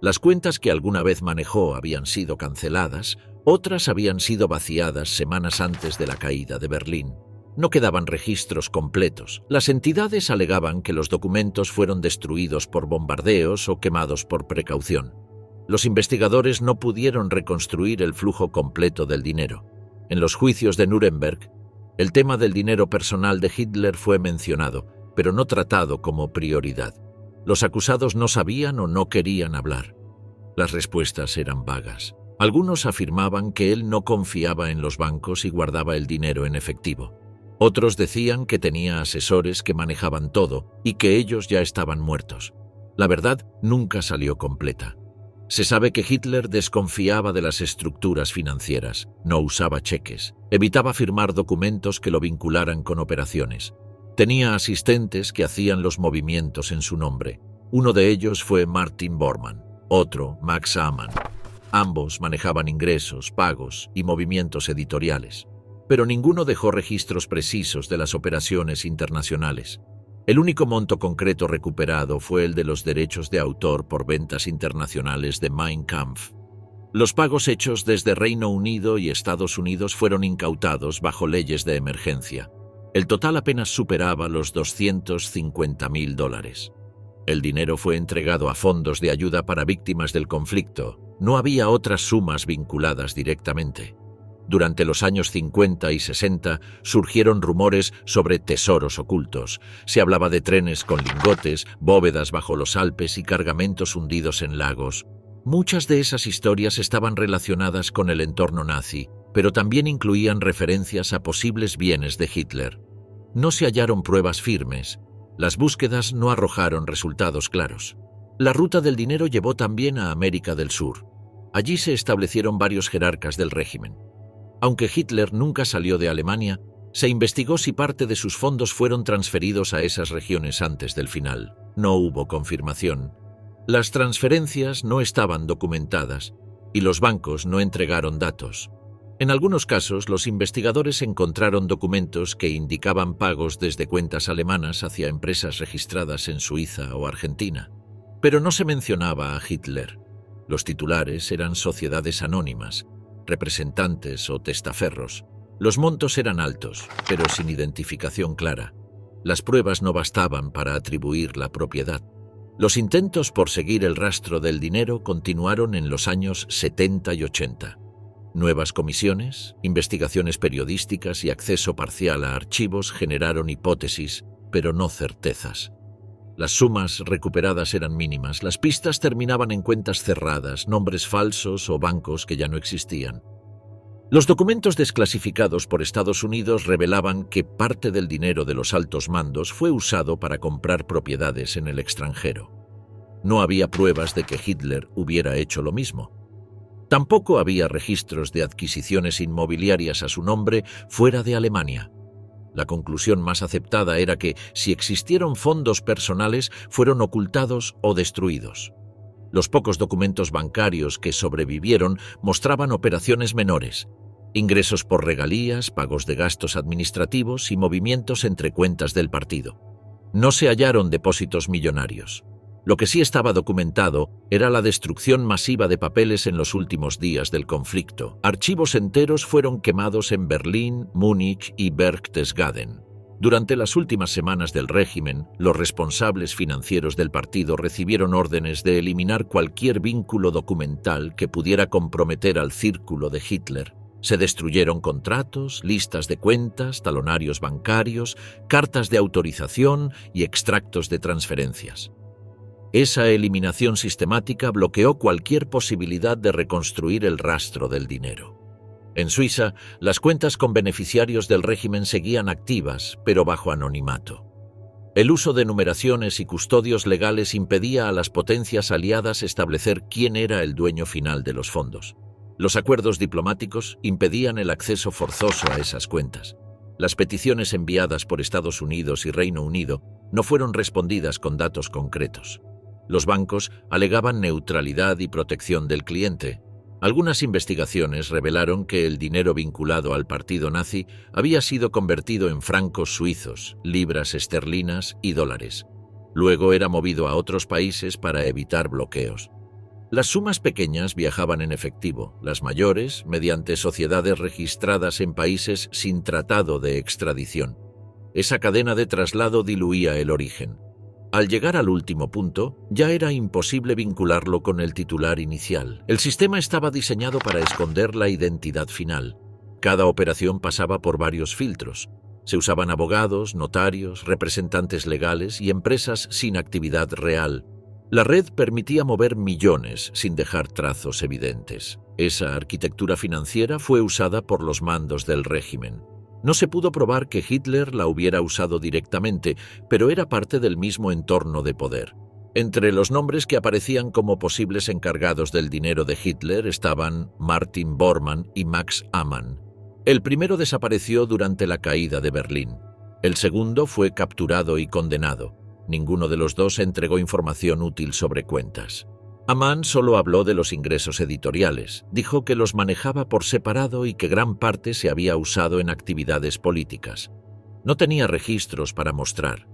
Las cuentas que alguna vez manejó habían sido canceladas, otras habían sido vaciadas semanas antes de la caída de Berlín. No quedaban registros completos. Las entidades alegaban que los documentos fueron destruidos por bombardeos o quemados por precaución. Los investigadores no pudieron reconstruir el flujo completo del dinero. En los juicios de Nuremberg, el tema del dinero personal de Hitler fue mencionado, pero no tratado como prioridad. Los acusados no sabían o no querían hablar. Las respuestas eran vagas. Algunos afirmaban que él no confiaba en los bancos y guardaba el dinero en efectivo. Otros decían que tenía asesores que manejaban todo y que ellos ya estaban muertos. La verdad nunca salió completa. Se sabe que Hitler desconfiaba de las estructuras financieras, no usaba cheques, evitaba firmar documentos que lo vincularan con operaciones. Tenía asistentes que hacían los movimientos en su nombre. Uno de ellos fue Martin Bormann, otro Max Amann. Ambos manejaban ingresos, pagos y movimientos editoriales, pero ninguno dejó registros precisos de las operaciones internacionales. El único monto concreto recuperado fue el de los derechos de autor por ventas internacionales de Mein Kampf. Los pagos hechos desde Reino Unido y Estados Unidos fueron incautados bajo leyes de emergencia. El total apenas superaba los $250.000. El dinero fue entregado a fondos de ayuda para víctimas del conflicto. No había otras sumas vinculadas directamente. Durante los años 50 y 60 surgieron rumores sobre tesoros ocultos. Se hablaba de trenes con lingotes, bóvedas bajo los Alpes y cargamentos hundidos en lagos. Muchas de esas historias estaban relacionadas con el entorno nazi, pero también incluían referencias a posibles bienes de Hitler. No se hallaron pruebas firmes. Las búsquedas no arrojaron resultados claros. La ruta del dinero llevó también a América del Sur. Allí se establecieron varios jerarcas del régimen. Aunque Hitler nunca salió de Alemania, se investigó si parte de sus fondos fueron transferidos a esas regiones antes del final. No hubo confirmación. Las transferencias no estaban documentadas y los bancos no entregaron datos. En algunos casos, los investigadores encontraron documentos que indicaban pagos desde cuentas alemanas hacia empresas registradas en Suiza o Argentina. Pero no se mencionaba a Hitler. Los titulares eran sociedades anónimas, representantes o testaferros. Los montos eran altos, pero sin identificación clara. Las pruebas no bastaban para atribuir la propiedad. Los intentos por seguir el rastro del dinero continuaron en los años 70 y 80. Nuevas comisiones, investigaciones periodísticas y acceso parcial a archivos generaron hipótesis, pero no certezas. Las sumas recuperadas eran mínimas, las pistas terminaban en cuentas cerradas, nombres falsos o bancos que ya no existían. Los documentos desclasificados por Estados Unidos revelaban que parte del dinero de los altos mandos fue usado para comprar propiedades en el extranjero. No había pruebas de que Hitler hubiera hecho lo mismo. Tampoco había registros de adquisiciones inmobiliarias a su nombre fuera de Alemania. La conclusión más aceptada era que, si existieron fondos personales, fueron ocultados o destruidos. Los pocos documentos bancarios que sobrevivieron mostraban operaciones menores, ingresos por regalías, pagos de gastos administrativos y movimientos entre cuentas del partido. No se hallaron depósitos millonarios. Lo que sí estaba documentado era la destrucción masiva de papeles en los últimos días del conflicto. Archivos enteros fueron quemados en Berlín, Múnich y Berchtesgaden. Durante las últimas semanas del régimen, los responsables financieros del partido recibieron órdenes de eliminar cualquier vínculo documental que pudiera comprometer al círculo de Hitler. Se destruyeron contratos, listas de cuentas, talonarios bancarios, cartas de autorización y extractos de transferencias. Esa eliminación sistemática bloqueó cualquier posibilidad de reconstruir el rastro del dinero. En Suiza, las cuentas con beneficiarios del régimen seguían activas, pero bajo anonimato. El uso de numeraciones y custodios legales impedía a las potencias aliadas establecer quién era el dueño final de los fondos. Los acuerdos diplomáticos impedían el acceso forzoso a esas cuentas. Las peticiones enviadas por Estados Unidos y Reino Unido no fueron respondidas con datos concretos. Los bancos alegaban neutralidad y protección del cliente. Algunas investigaciones revelaron que el dinero vinculado al partido nazi había sido convertido en francos suizos, libras esterlinas y dólares. Luego era movido a otros países para evitar bloqueos. Las sumas pequeñas viajaban en efectivo, las mayores mediante sociedades registradas en países sin tratado de extradición. Esa cadena de traslado diluía el origen. Al llegar al último punto, ya era imposible vincularlo con el titular inicial. El sistema estaba diseñado para esconder la identidad final. Cada operación pasaba por varios filtros. Se usaban abogados, notarios, representantes legales y empresas sin actividad real. La red permitía mover millones sin dejar trazos evidentes. Esa arquitectura financiera fue usada por los mandos del régimen. No se pudo probar que Hitler la hubiera usado directamente, pero era parte del mismo entorno de poder. Entre los nombres que aparecían como posibles encargados del dinero de Hitler estaban Martin Bormann y Max Amann. El primero desapareció durante la caída de Berlín. El segundo fue capturado y condenado. Ninguno de los dos entregó información útil sobre cuentas. Amann solo habló de los ingresos editoriales, dijo que los manejaba por separado y que gran parte se había usado en actividades políticas. No tenía registros para mostrar.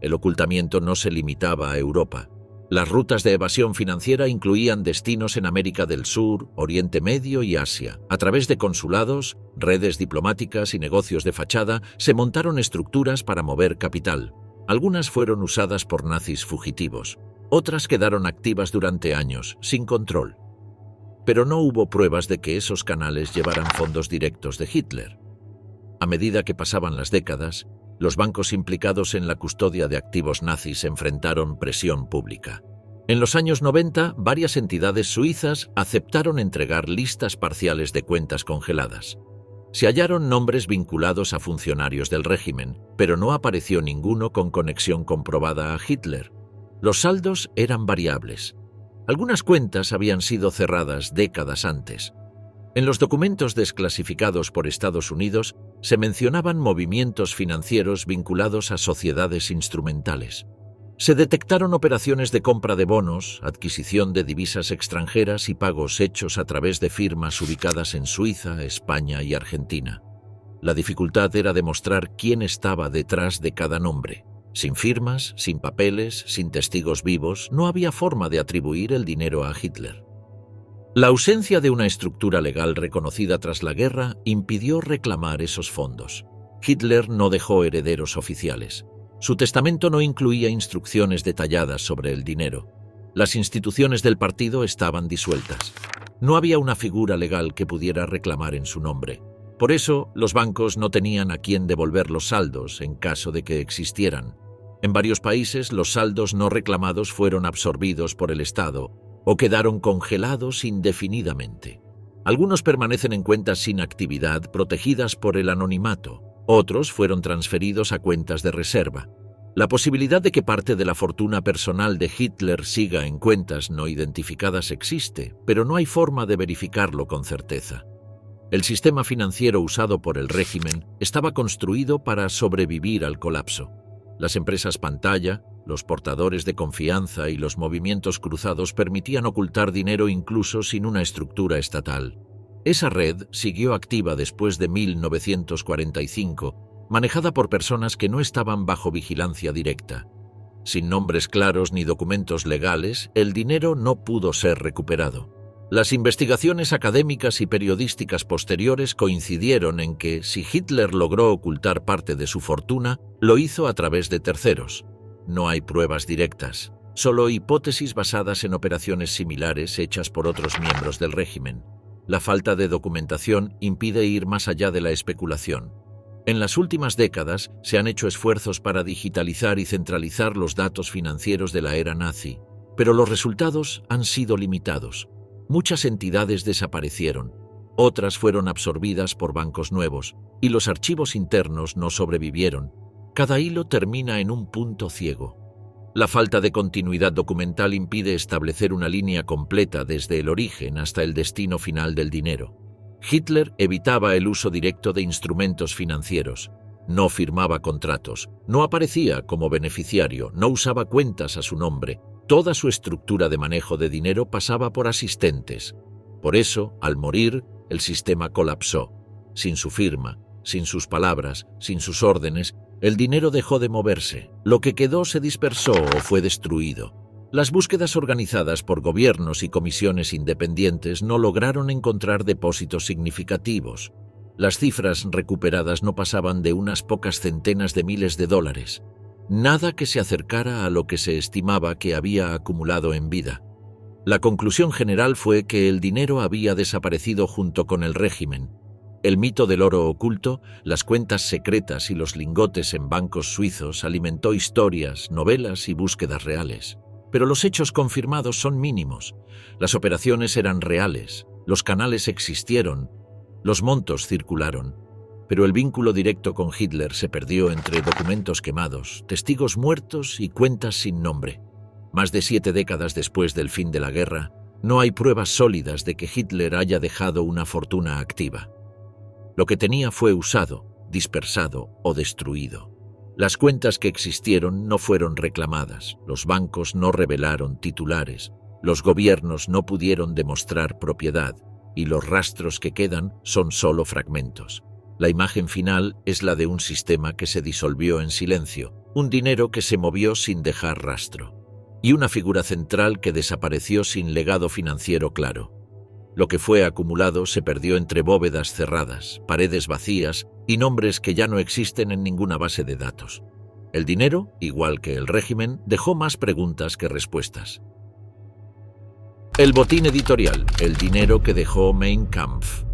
El ocultamiento no se limitaba a Europa. Las rutas de evasión financiera incluían destinos en América del Sur, Oriente Medio y Asia. A través de consulados, redes diplomáticas y negocios de fachada, se montaron estructuras para mover capital. Algunas fueron usadas por nazis fugitivos. Otras quedaron activas durante años, sin control. Pero no hubo pruebas de que esos canales llevaran fondos directos de Hitler. A medida que pasaban las décadas, los bancos implicados en la custodia de activos nazis enfrentaron presión pública. En los años 90, varias entidades suizas aceptaron entregar listas parciales de cuentas congeladas. Se hallaron nombres vinculados a funcionarios del régimen, pero no apareció ninguno con conexión comprobada a Hitler. Los saldos eran variables. Algunas cuentas habían sido cerradas décadas antes. En los documentos desclasificados por Estados Unidos se mencionaban movimientos financieros vinculados a sociedades instrumentales. Se detectaron operaciones de compra de bonos, adquisición de divisas extranjeras y pagos hechos a través de firmas ubicadas en Suiza, España y Argentina. La dificultad era demostrar quién estaba detrás de cada nombre. Sin firmas, sin papeles, sin testigos vivos, no había forma de atribuir el dinero a Hitler. La ausencia de una estructura legal reconocida tras la guerra impidió reclamar esos fondos. Hitler no dejó herederos oficiales. Su testamento no incluía instrucciones detalladas sobre el dinero. Las instituciones del partido estaban disueltas. No había una figura legal que pudiera reclamar en su nombre. Por eso, los bancos no tenían a quién devolver los saldos en caso de que existieran. En varios países, los saldos no reclamados fueron absorbidos por el Estado o quedaron congelados indefinidamente. Algunos permanecen en cuentas sin actividad, protegidas por el anonimato. Otros fueron transferidos a cuentas de reserva. La posibilidad de que parte de la fortuna personal de Hitler siga en cuentas no identificadas existe, pero no hay forma de verificarlo con certeza. El sistema financiero usado por el régimen estaba construido para sobrevivir al colapso. Las empresas pantalla, los portadores de confianza y los movimientos cruzados permitían ocultar dinero incluso sin una estructura estatal. Esa red siguió activa después de 1945, manejada por personas que no estaban bajo vigilancia directa. Sin nombres claros ni documentos legales, el dinero no pudo ser recuperado. Las investigaciones académicas y periodísticas posteriores coincidieron en que, si Hitler logró ocultar parte de su fortuna, lo hizo a través de terceros. No hay pruebas directas, solo hipótesis basadas en operaciones similares hechas por otros miembros del régimen. La falta de documentación impide ir más allá de la especulación. En las últimas décadas se han hecho esfuerzos para digitalizar y centralizar los datos financieros de la era nazi, pero los resultados han sido limitados. Muchas entidades desaparecieron, otras fueron absorbidas por bancos nuevos, y los archivos internos no sobrevivieron. Cada hilo termina en un punto ciego. La falta de continuidad documental impide establecer una línea completa desde el origen hasta el destino final del dinero. Hitler evitaba el uso directo de instrumentos financieros, no firmaba contratos, no aparecía como beneficiario, no usaba cuentas a su nombre. Toda su estructura de manejo de dinero pasaba por asistentes. Por eso, al morir, el sistema colapsó. Sin su firma, sin sus palabras, sin sus órdenes, el dinero dejó de moverse. Lo que quedó se dispersó o fue destruido. Las búsquedas organizadas por gobiernos y comisiones independientes no lograron encontrar depósitos significativos. Las cifras recuperadas no pasaban de unas pocas centenas de miles de dólares. Nada que se acercara a lo que se estimaba que había acumulado en vida. La conclusión general fue que el dinero había desaparecido junto con el régimen. El mito del oro oculto, las cuentas secretas y los lingotes en bancos suizos alimentó historias, novelas y búsquedas reales. Pero los hechos confirmados son mínimos. Las operaciones eran reales, los canales existieron, los montos circularon. Pero el vínculo directo con Hitler se perdió entre documentos quemados, testigos muertos y cuentas sin nombre. Más de 7 décadas después del fin de la guerra, no hay pruebas sólidas de que Hitler haya dejado una fortuna activa. Lo que tenía fue usado, dispersado o destruido. Las cuentas que existieron no fueron reclamadas, los bancos no revelaron titulares, los gobiernos no pudieron demostrar propiedad, y los rastros que quedan son solo fragmentos. La imagen final es la de un sistema que se disolvió en silencio, un dinero que se movió sin dejar rastro, y una figura central que desapareció sin legado financiero claro. Lo que fue acumulado se perdió entre bóvedas cerradas, paredes vacías y nombres que ya no existen en ninguna base de datos. El dinero, igual que el régimen, dejó más preguntas que respuestas. El botín editorial, el dinero que dejó Mein Kampf.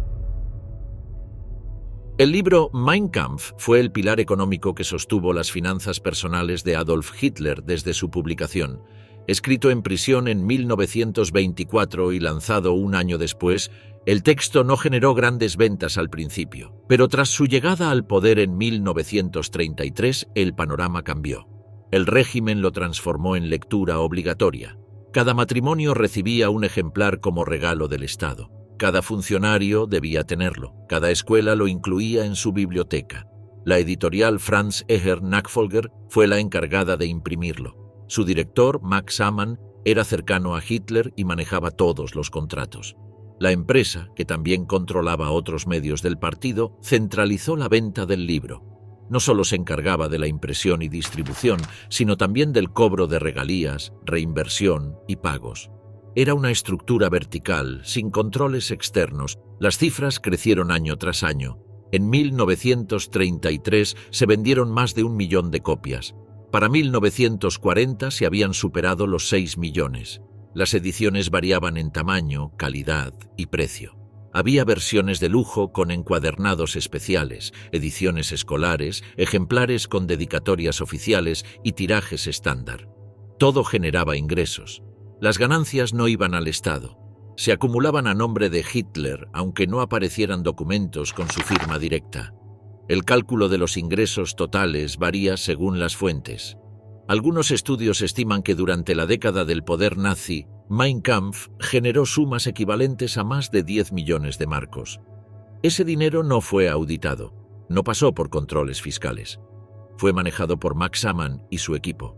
El libro Mein Kampf fue el pilar económico que sostuvo las finanzas personales de Adolf Hitler desde su publicación. Escrito en prisión en 1924 y lanzado un año después, el texto no generó grandes ventas al principio, pero tras su llegada al poder en 1933, el panorama cambió. El régimen lo transformó en lectura obligatoria. Cada matrimonio recibía un ejemplar como regalo del Estado. Cada funcionario debía tenerlo. Cada escuela lo incluía en su biblioteca. La editorial Franz Eher Nachfolger fue la encargada de imprimirlo. Su director, Max Amann, era cercano a Hitler y manejaba todos los contratos. La empresa, que también controlaba otros medios del partido, centralizó la venta del libro. No solo se encargaba de la impresión y distribución, sino también del cobro de regalías, reinversión y pagos. Era una estructura vertical, sin controles externos. Las cifras crecieron año tras año. En 1933 se vendieron más de 1 millón de copias. Para 1940 se habían superado los 6 millones. Las ediciones variaban en tamaño, calidad y precio. Había versiones de lujo con encuadernados especiales, ediciones escolares, ejemplares con dedicatorias oficiales y tirajes estándar. Todo generaba ingresos. Las ganancias no iban al Estado. se acumulaban a nombre de Hitler, aunque no aparecieran documentos con su firma directa. El cálculo de los ingresos totales varía según las fuentes. Algunos estudios estiman que durante la década del poder nazi, Mein Kampf generó sumas equivalentes a más de 10 millones de marcos. Ese dinero no fue auditado, no pasó por controles fiscales. Fue manejado por Max Amann y su equipo.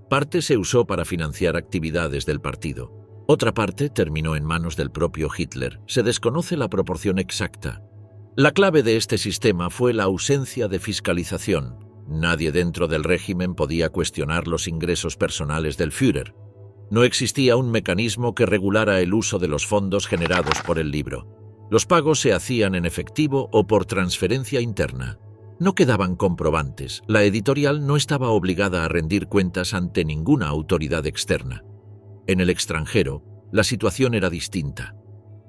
Parte se usó para financiar actividades del partido. Otra parte terminó en manos del propio Hitler. Se desconoce la proporción exacta. La clave de este sistema fue la ausencia de fiscalización. Nadie dentro del régimen podía cuestionar los ingresos personales del Führer. No existía un mecanismo que regulara el uso de los fondos generados por el libro. Los pagos se hacían en efectivo o por transferencia interna. No quedaban comprobantes. La editorial no estaba obligada a rendir cuentas ante ninguna autoridad externa. En el extranjero, la situación era distinta.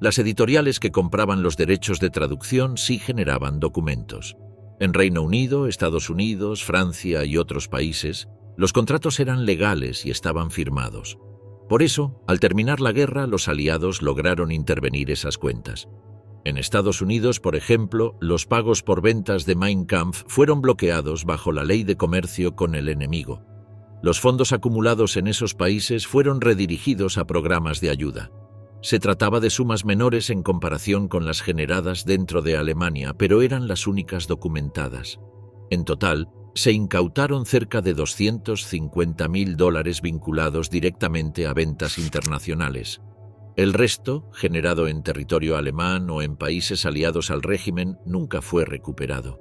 Las editoriales que compraban los derechos de traducción sí generaban documentos. En Reino Unido, Estados Unidos, Francia y otros países, los contratos eran legales y estaban firmados. Por eso, al terminar la guerra, los aliados lograron intervenir esas cuentas. En Estados Unidos, por ejemplo, los pagos por ventas de Mein Kampf fueron bloqueados bajo la ley de comercio con el enemigo. Los fondos acumulados en esos países fueron redirigidos a programas de ayuda. Se trataba de sumas menores en comparación con las generadas dentro de Alemania, pero eran las únicas documentadas. En total, se incautaron cerca de $250.000 vinculados directamente a ventas internacionales. El resto, generado en territorio alemán o en países aliados al régimen, nunca fue recuperado.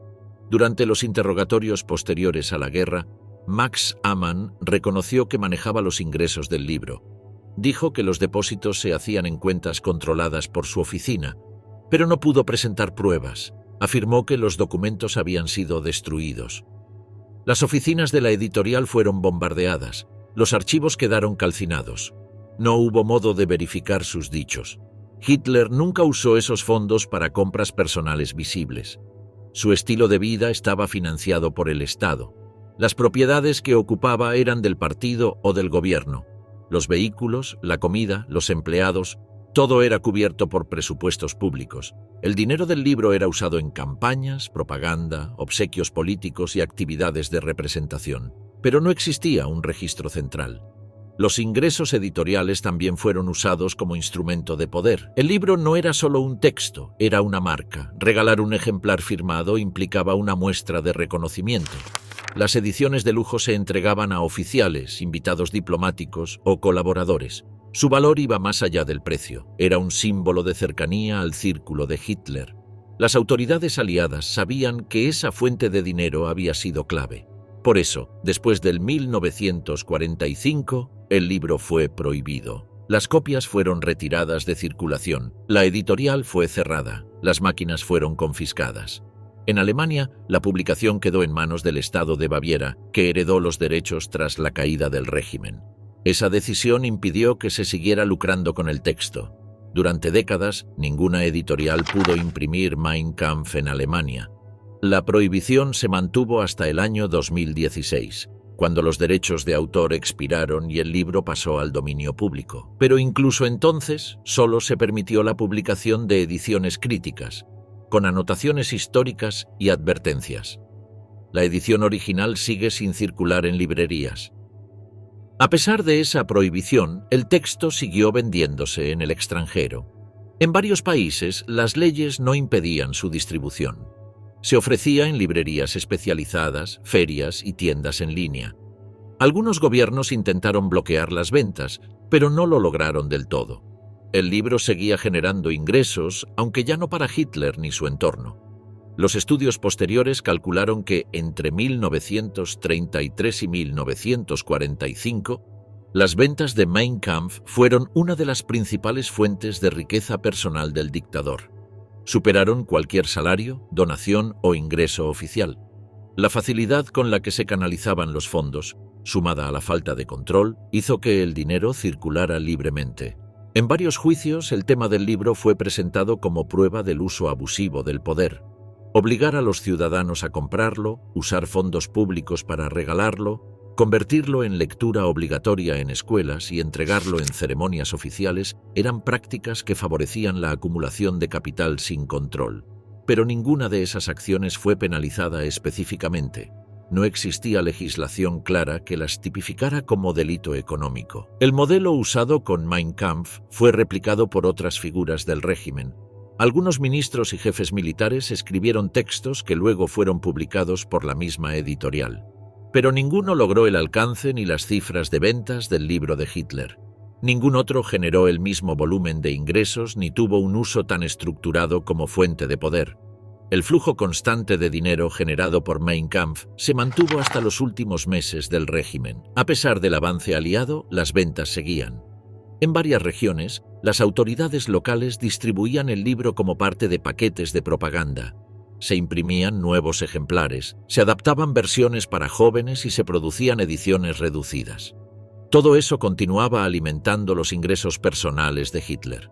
Durante los interrogatorios posteriores a la guerra, Max Amann reconoció que manejaba los ingresos del libro. Dijo que los depósitos se hacían en cuentas controladas por su oficina, pero no pudo presentar pruebas. Afirmó que los documentos habían sido destruidos. Las oficinas de la editorial fueron bombardeadas. Los archivos quedaron calcinados. No hubo modo de verificar sus dichos. Hitler nunca usó esos fondos para compras personales visibles. Su estilo de vida estaba financiado por el Estado. Las propiedades que ocupaba eran del partido o del gobierno. Los vehículos, la comida, los empleados, todo era cubierto por presupuestos públicos. El dinero del libro era usado en campañas, propaganda, obsequios políticos y actividades de representación. Pero no existía un registro central. Los ingresos editoriales también fueron usados como instrumento de poder. El libro no era solo un texto, era una marca. Regalar un ejemplar firmado implicaba una muestra de reconocimiento. Las ediciones de lujo se entregaban a oficiales, invitados diplomáticos o colaboradores. Su valor iba más allá del precio. Era un símbolo de cercanía al círculo de Hitler. Las autoridades aliadas sabían que esa fuente de dinero había sido clave. Por eso, después del 1945, el libro fue prohibido. Las copias fueron retiradas de circulación. La editorial fue cerrada. Las máquinas fueron confiscadas. En Alemania, la publicación quedó en manos del Estado de Baviera, que heredó los derechos tras la caída del régimen. Esa decisión impidió que se siguiera lucrando con el texto. Durante décadas, ninguna editorial pudo imprimir Mein Kampf en Alemania. La prohibición se mantuvo hasta el año 2016, cuando los derechos de autor expiraron y el libro pasó al dominio público. Pero incluso entonces, solo se permitió la publicación de ediciones críticas, con anotaciones históricas y advertencias. La edición original sigue sin circular en librerías. A pesar de esa prohibición, el texto siguió vendiéndose en el extranjero. En varios países, las leyes no impedían su distribución. Se ofrecía en librerías especializadas, ferias y tiendas en línea. Algunos gobiernos intentaron bloquear las ventas, pero no lo lograron del todo. El libro seguía generando ingresos, aunque ya no para Hitler ni su entorno. Los estudios posteriores calcularon que entre 1933 y 1945, las ventas de Mein Kampf fueron una de las principales fuentes de riqueza personal del dictador. Superaron cualquier salario, donación o ingreso oficial. La facilidad con la que se canalizaban los fondos, sumada a la falta de control, hizo que el dinero circulara libremente. En varios juicios, el tema del libro fue presentado como prueba del uso abusivo del poder. Obligar a los ciudadanos a comprarlo, usar fondos públicos para regalarlo, Convertirlo en lectura obligatoria en escuelas y entregarlo en ceremonias oficiales eran prácticas que favorecían la acumulación de capital sin control. Pero ninguna de esas acciones fue penalizada específicamente. No existía legislación clara que las tipificara como delito económico. El modelo usado con Mein Kampf fue replicado por otras figuras del régimen. Algunos ministros y jefes militares escribieron textos que luego fueron publicados por la misma editorial. Pero ninguno logró el alcance ni las cifras de ventas del libro de Hitler. Ningún otro generó el mismo volumen de ingresos ni tuvo un uso tan estructurado como fuente de poder. El flujo constante de dinero generado por Mein Kampf se mantuvo hasta los últimos meses del régimen. A pesar del avance aliado, las ventas seguían. En varias regiones, las autoridades locales distribuían el libro como parte de paquetes de propaganda. Se imprimían nuevos ejemplares, se adaptaban versiones para jóvenes y se producían ediciones reducidas. Todo eso continuaba alimentando los ingresos personales de Hitler.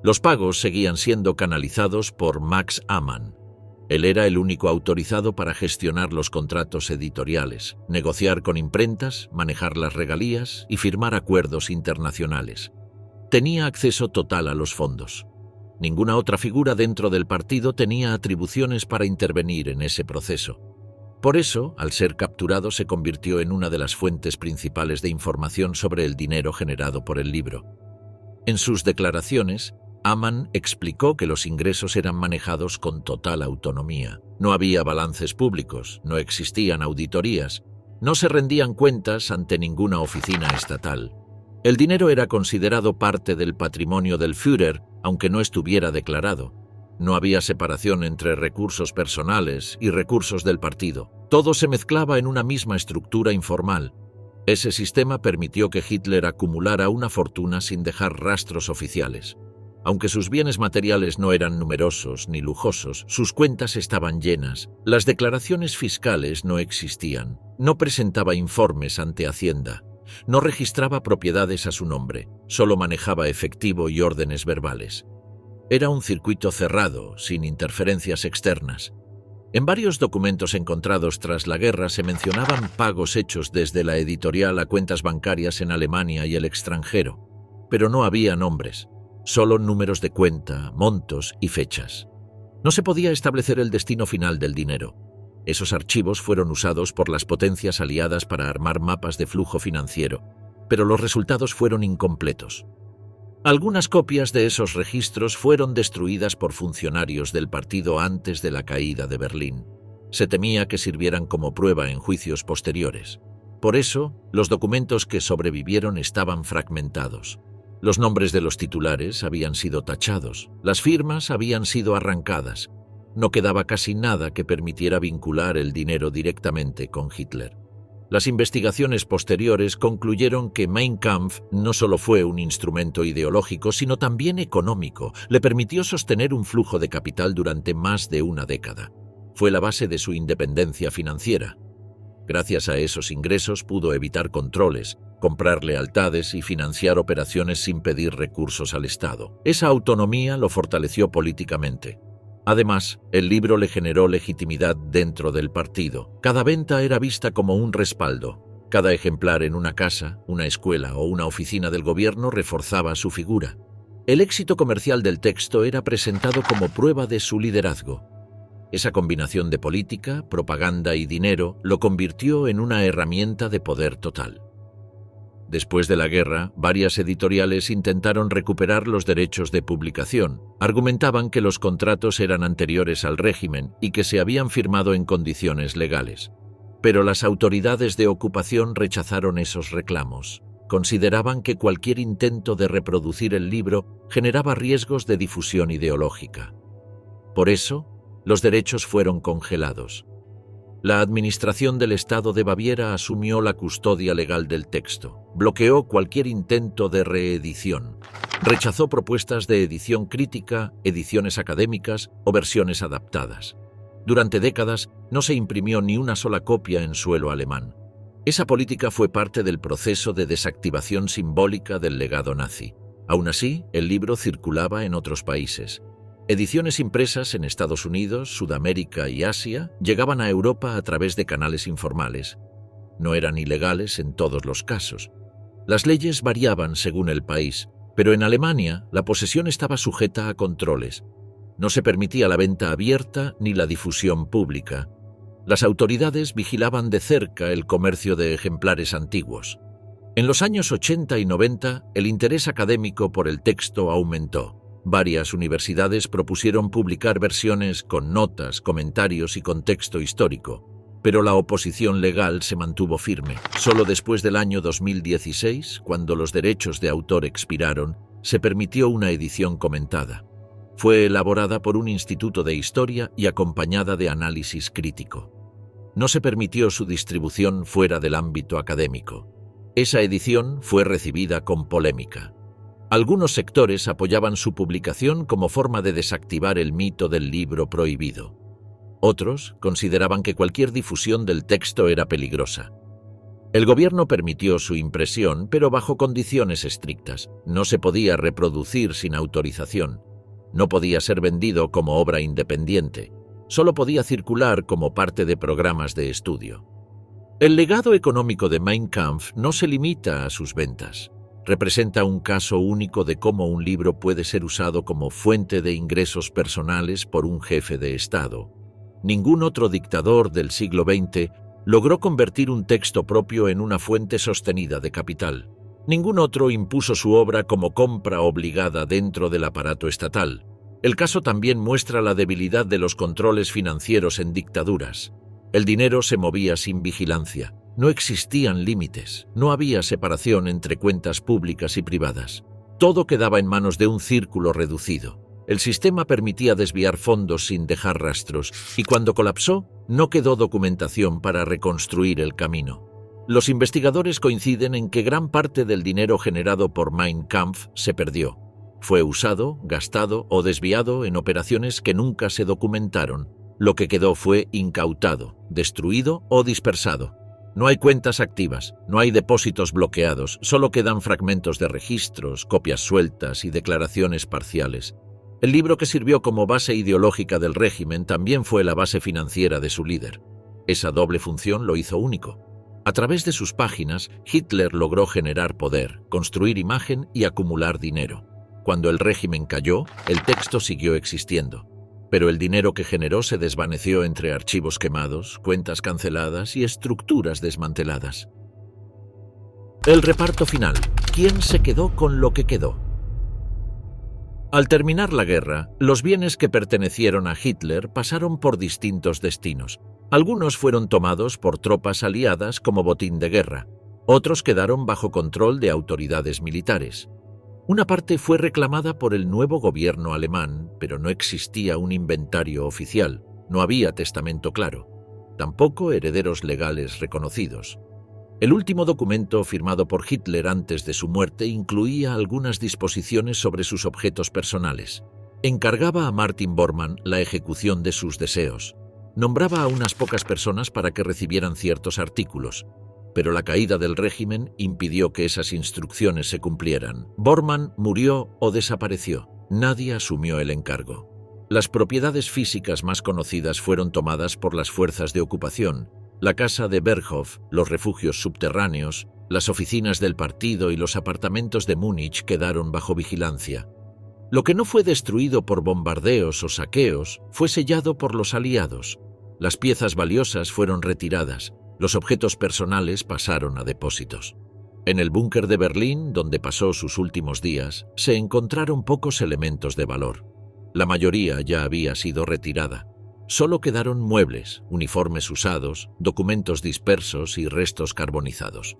Los pagos seguían siendo canalizados por Max Amann. Él era el único autorizado para gestionar los contratos editoriales, negociar con imprentas, manejar las regalías y firmar acuerdos internacionales. Tenía acceso total a los fondos. Ninguna otra figura dentro del partido tenía atribuciones para intervenir en ese proceso. Por eso, al ser capturado, se convirtió en una de las fuentes principales de información sobre el dinero generado por el libro. En sus declaraciones, Amann explicó que los ingresos eran manejados con total autonomía. No había balances públicos, no existían auditorías, no se rendían cuentas ante ninguna oficina estatal. El dinero era considerado parte del patrimonio del Führer, aunque no estuviera declarado. No había separación entre recursos personales y recursos del partido. Todo se mezclaba en una misma estructura informal. Ese sistema permitió que Hitler acumulara una fortuna sin dejar rastros oficiales. Aunque sus bienes materiales no eran numerosos ni lujosos, sus cuentas estaban llenas. Las declaraciones fiscales no existían. No presentaba informes ante Hacienda. No registraba propiedades a su nombre. Solo manejaba efectivo y órdenes verbales. Era un circuito cerrado, sin interferencias externas. En varios documentos encontrados tras la guerra se mencionaban pagos hechos desde la editorial a cuentas bancarias en Alemania y el extranjero, pero no había nombres. Solo números de cuenta, montos y fechas. No se podía establecer el destino final del dinero. Esos archivos fueron usados por las potencias aliadas para armar mapas de flujo financiero, pero los resultados fueron incompletos. Algunas copias de esos registros fueron destruidas por funcionarios del partido antes de la caída de Berlín. Se temía que sirvieran como prueba en juicios posteriores. Por eso, los documentos que sobrevivieron estaban fragmentados. Los nombres de los titulares habían sido tachados, las firmas habían sido arrancadas. No quedaba casi nada que permitiera vincular el dinero directamente con Hitler. Las investigaciones posteriores concluyeron que Mein Kampf no solo fue un instrumento ideológico, sino también económico. Le permitió sostener un flujo de capital durante más de una década. Fue la base de su independencia financiera. Gracias a esos ingresos pudo evitar controles, comprar lealtades y financiar operaciones sin pedir recursos al Estado. Esa autonomía lo fortaleció políticamente. Además, el libro le generó legitimidad dentro del partido. Cada venta era vista como un respaldo. Cada ejemplar en una casa, una escuela o una oficina del gobierno reforzaba su figura. El éxito comercial del texto era presentado como prueba de su liderazgo. Esa combinación de política, propaganda y dinero lo convirtió en una herramienta de poder total. Después de la guerra, varias editoriales intentaron recuperar los derechos de publicación. Argumentaban que los contratos eran anteriores al régimen y que se habían firmado en condiciones legales. Pero las autoridades de ocupación rechazaron esos reclamos. Consideraban que cualquier intento de reproducir el libro generaba riesgos de difusión ideológica. Por eso, los derechos fueron congelados. La administración del Estado de Baviera asumió la custodia legal del texto, bloqueó cualquier intento de reedición, rechazó propuestas de edición crítica, ediciones académicas o versiones adaptadas. Durante décadas no se imprimió ni una sola copia en suelo alemán. Esa política fue parte del proceso de desactivación simbólica del legado nazi. Aún así, el libro circulaba en otros países. Ediciones impresas en Estados Unidos, Sudamérica y Asia llegaban a Europa a través de canales informales. No eran ilegales en todos los casos. Las leyes variaban según el país, pero en Alemania la posesión estaba sujeta a controles. No se permitía la venta abierta ni la difusión pública. Las autoridades vigilaban de cerca el comercio de ejemplares antiguos. En los años 80 y 90, el interés académico por el texto aumentó. Varias universidades propusieron publicar versiones con notas, comentarios y contexto histórico, pero la oposición legal se mantuvo firme. Solo después del año 2016, cuando los derechos de autor expiraron, se permitió una edición comentada. Fue elaborada por un instituto de historia y acompañada de análisis crítico. No se permitió su distribución fuera del ámbito académico. Esa edición fue recibida con polémica. Algunos sectores apoyaban su publicación como forma de desactivar el mito del libro prohibido. Otros consideraban que cualquier difusión del texto era peligrosa. El gobierno permitió su impresión, pero bajo condiciones estrictas. No se podía reproducir sin autorización. No podía ser vendido como obra independiente. Solo podía circular como parte de programas de estudio. El legado económico de Mein Kampf no se limita a sus ventas. Representa un caso único de cómo un libro puede ser usado como fuente de ingresos personales por un jefe de Estado. Ningún otro dictador del siglo XX logró convertir un texto propio en una fuente sostenida de capital. Ningún otro impuso su obra como compra obligada dentro del aparato estatal. El caso también muestra la debilidad de los controles financieros en dictaduras. El dinero se movía sin vigilancia. No existían límites. No había separación entre cuentas públicas y privadas. Todo quedaba en manos de un círculo reducido. El sistema permitía desviar fondos sin dejar rastros, y cuando colapsó, no quedó documentación para reconstruir el camino. Los investigadores coinciden en que gran parte del dinero generado por Mein Kampf se perdió. Fue usado, gastado o desviado en operaciones que nunca se documentaron. Lo que quedó fue incautado, destruido o dispersado. No hay cuentas activas, no hay depósitos bloqueados, solo quedan fragmentos de registros, copias sueltas y declaraciones parciales. El libro que sirvió como base ideológica del régimen también fue la base financiera de su líder. Esa doble función lo hizo único. A través de sus páginas, Hitler logró generar poder, construir imagen y acumular dinero. Cuando el régimen cayó, el texto siguió existiendo. Pero el dinero que generó se desvaneció entre archivos quemados, cuentas canceladas y estructuras desmanteladas. El reparto final. ¿Quién se quedó con lo que quedó? Al terminar la guerra, los bienes que pertenecieron a Hitler pasaron por distintos destinos. Algunos fueron tomados por tropas aliadas como botín de guerra. Otros quedaron bajo control de autoridades militares. Una parte fue reclamada por el nuevo gobierno alemán, pero no existía un inventario oficial, no había testamento claro, tampoco herederos legales reconocidos. El último documento firmado por Hitler antes de su muerte incluía algunas disposiciones sobre sus objetos personales. Encargaba a Martin Bormann la ejecución de sus deseos. Nombraba a unas pocas personas para que recibieran ciertos artículos. Pero la caída del régimen impidió que esas instrucciones se cumplieran. Bormann murió o desapareció. Nadie asumió el encargo. Las propiedades físicas más conocidas fueron tomadas por las fuerzas de ocupación. La casa de Berghof, los refugios subterráneos, las oficinas del partido y los apartamentos de Múnich quedaron bajo vigilancia. Lo que no fue destruido por bombardeos o saqueos fue sellado por los aliados. Las piezas valiosas fueron retiradas. Los objetos personales pasaron a depósitos. En el búnker de Berlín, donde pasó sus últimos días, se encontraron pocos elementos de valor. La mayoría ya había sido retirada. Solo quedaron muebles, uniformes usados, documentos dispersos y restos carbonizados.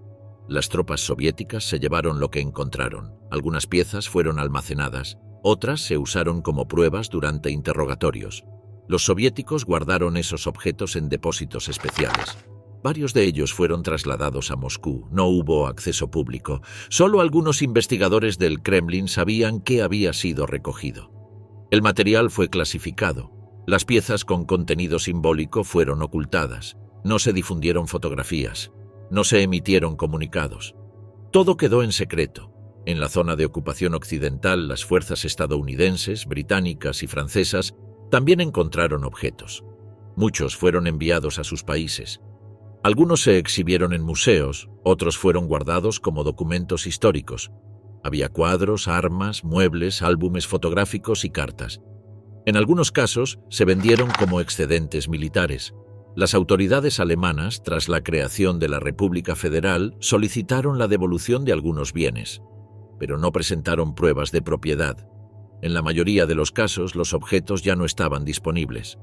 Las tropas soviéticas se llevaron lo que encontraron. Algunas piezas fueron almacenadas, otras se usaron como pruebas durante interrogatorios. Los soviéticos guardaron esos objetos en depósitos especiales. Varios de ellos fueron trasladados a Moscú. No hubo acceso público. Solo algunos investigadores del Kremlin sabían qué había sido recogido. El material fue clasificado. Las piezas con contenido simbólico fueron ocultadas. No se difundieron fotografías. No se emitieron comunicados. Todo quedó en secreto. En la zona de ocupación occidental, las fuerzas estadounidenses, británicas y francesas también encontraron objetos. Muchos fueron enviados a sus países. Algunos se exhibieron en museos, otros fueron guardados como documentos históricos. Había cuadros, armas, muebles, álbumes fotográficos y cartas. En algunos casos se vendieron como excedentes militares. Las autoridades alemanas, tras la creación de la República Federal, solicitaron la devolución de algunos bienes, pero no presentaron pruebas de propiedad. En la mayoría de los casos, los objetos ya no estaban disponibles.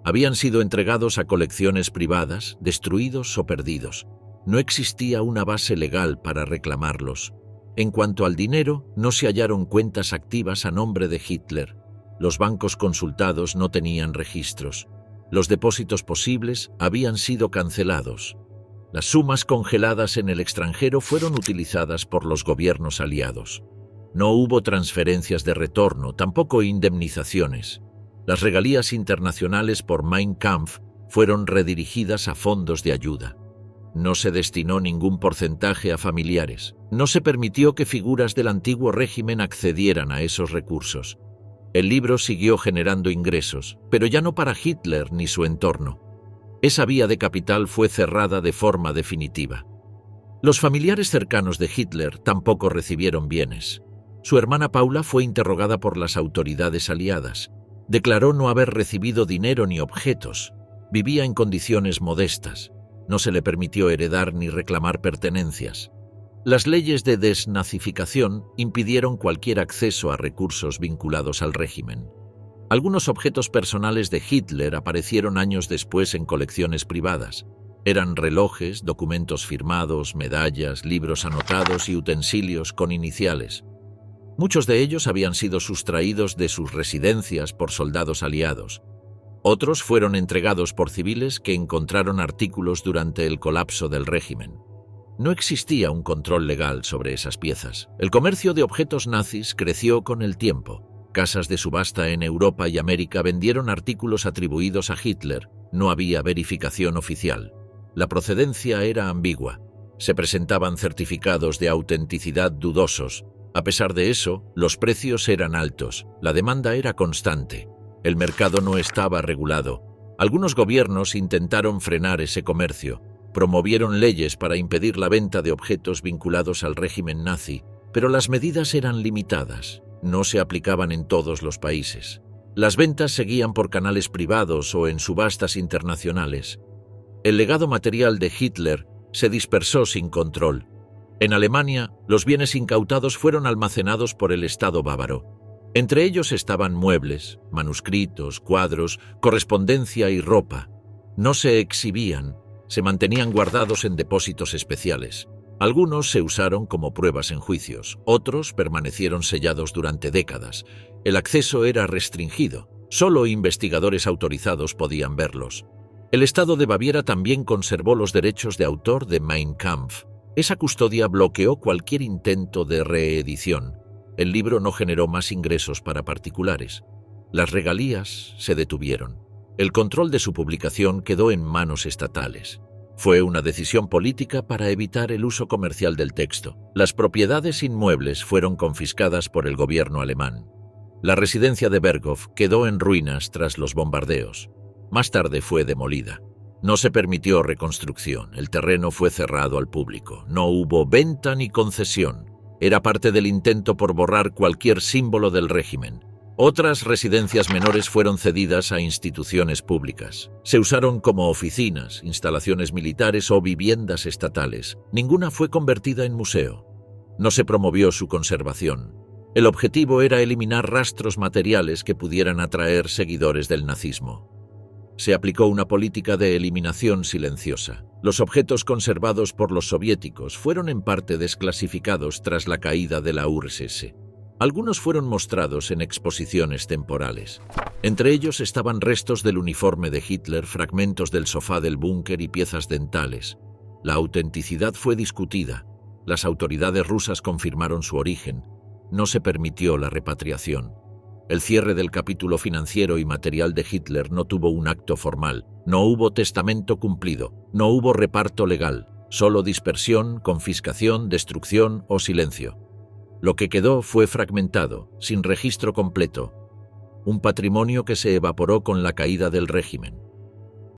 Habían sido entregados a colecciones privadas, destruidos o perdidos. No existía una base legal para reclamarlos. En cuanto al dinero, no se hallaron cuentas activas a nombre de Hitler. Los bancos consultados no tenían registros. Los depósitos posibles habían sido cancelados. Las sumas congeladas en el extranjero fueron utilizadas por los gobiernos aliados. No hubo transferencias de retorno, tampoco indemnizaciones. Las regalías internacionales por Mein Kampf fueron redirigidas a fondos de ayuda. No se destinó ningún porcentaje a familiares. No se permitió que figuras del antiguo régimen accedieran a esos recursos. El libro siguió generando ingresos, pero ya no para Hitler ni su entorno. Esa vía de capital fue cerrada de forma definitiva. Los familiares cercanos de Hitler tampoco recibieron bienes. Su hermana Paula fue interrogada por las autoridades aliadas. Declaró no haber recibido dinero ni objetos. Vivía en condiciones modestas. No se le permitió heredar ni reclamar pertenencias. Las leyes de desnazificación impidieron cualquier acceso a recursos vinculados al régimen. Algunos objetos personales de Hitler aparecieron años después en colecciones privadas. Eran relojes, documentos firmados, medallas, libros anotados y utensilios con iniciales. Muchos de ellos habían sido sustraídos de sus residencias por soldados aliados. Otros fueron entregados por civiles que encontraron artículos durante el colapso del régimen. No existía un control legal sobre esas piezas. El comercio de objetos nazis creció con el tiempo. Casas de subasta en Europa y América vendieron artículos atribuidos a Hitler. No había verificación oficial. La procedencia era ambigua. Se presentaban certificados de autenticidad dudosos. A pesar de eso, los precios eran altos, la demanda era constante, el mercado no estaba regulado. Algunos gobiernos intentaron frenar ese comercio, promovieron leyes para impedir la venta de objetos vinculados al régimen nazi, pero las medidas eran limitadas, no se aplicaban en todos los países. Las ventas seguían por canales privados o en subastas internacionales. El legado material de Hitler se dispersó sin control. En Alemania, los bienes incautados fueron almacenados por el Estado bávaro. Entre ellos estaban muebles, manuscritos, cuadros, correspondencia y ropa. No se exhibían, se mantenían guardados en depósitos especiales. Algunos se usaron como pruebas en juicios, otros permanecieron sellados durante décadas. El acceso era restringido, solo investigadores autorizados podían verlos. El Estado de Baviera también conservó los derechos de autor de Mein Kampf. Esa custodia bloqueó cualquier intento de reedición. El libro no generó más ingresos para particulares. Las regalías se detuvieron. El control de su publicación quedó en manos estatales. Fue una decisión política para evitar el uso comercial del texto. Las propiedades inmuebles fueron confiscadas por el gobierno alemán. La residencia de Berghof quedó en ruinas tras los bombardeos. Más tarde fue demolida. No se permitió reconstrucción, el terreno fue cerrado al público, no hubo venta ni concesión. Era parte del intento por borrar cualquier símbolo del régimen. Otras residencias menores fueron cedidas a instituciones públicas. Se usaron como oficinas, instalaciones militares o viviendas estatales. Ninguna fue convertida en museo. No se promovió su conservación. El objetivo era eliminar rastros materiales que pudieran atraer seguidores del nazismo. Se aplicó una política de eliminación silenciosa. Los objetos conservados por los soviéticos fueron en parte desclasificados tras la caída de la URSS. Algunos fueron mostrados en exposiciones temporales. Entre ellos estaban restos del uniforme de Hitler, fragmentos del sofá del búnker y piezas dentales. La autenticidad fue discutida. Las autoridades rusas confirmaron su origen. No se permitió la repatriación. El cierre del capítulo financiero y material de Hitler no tuvo un acto formal, no hubo testamento cumplido, no hubo reparto legal, solo dispersión, confiscación, destrucción o silencio. Lo que quedó fue fragmentado, sin registro completo, un patrimonio que se evaporó con la caída del régimen.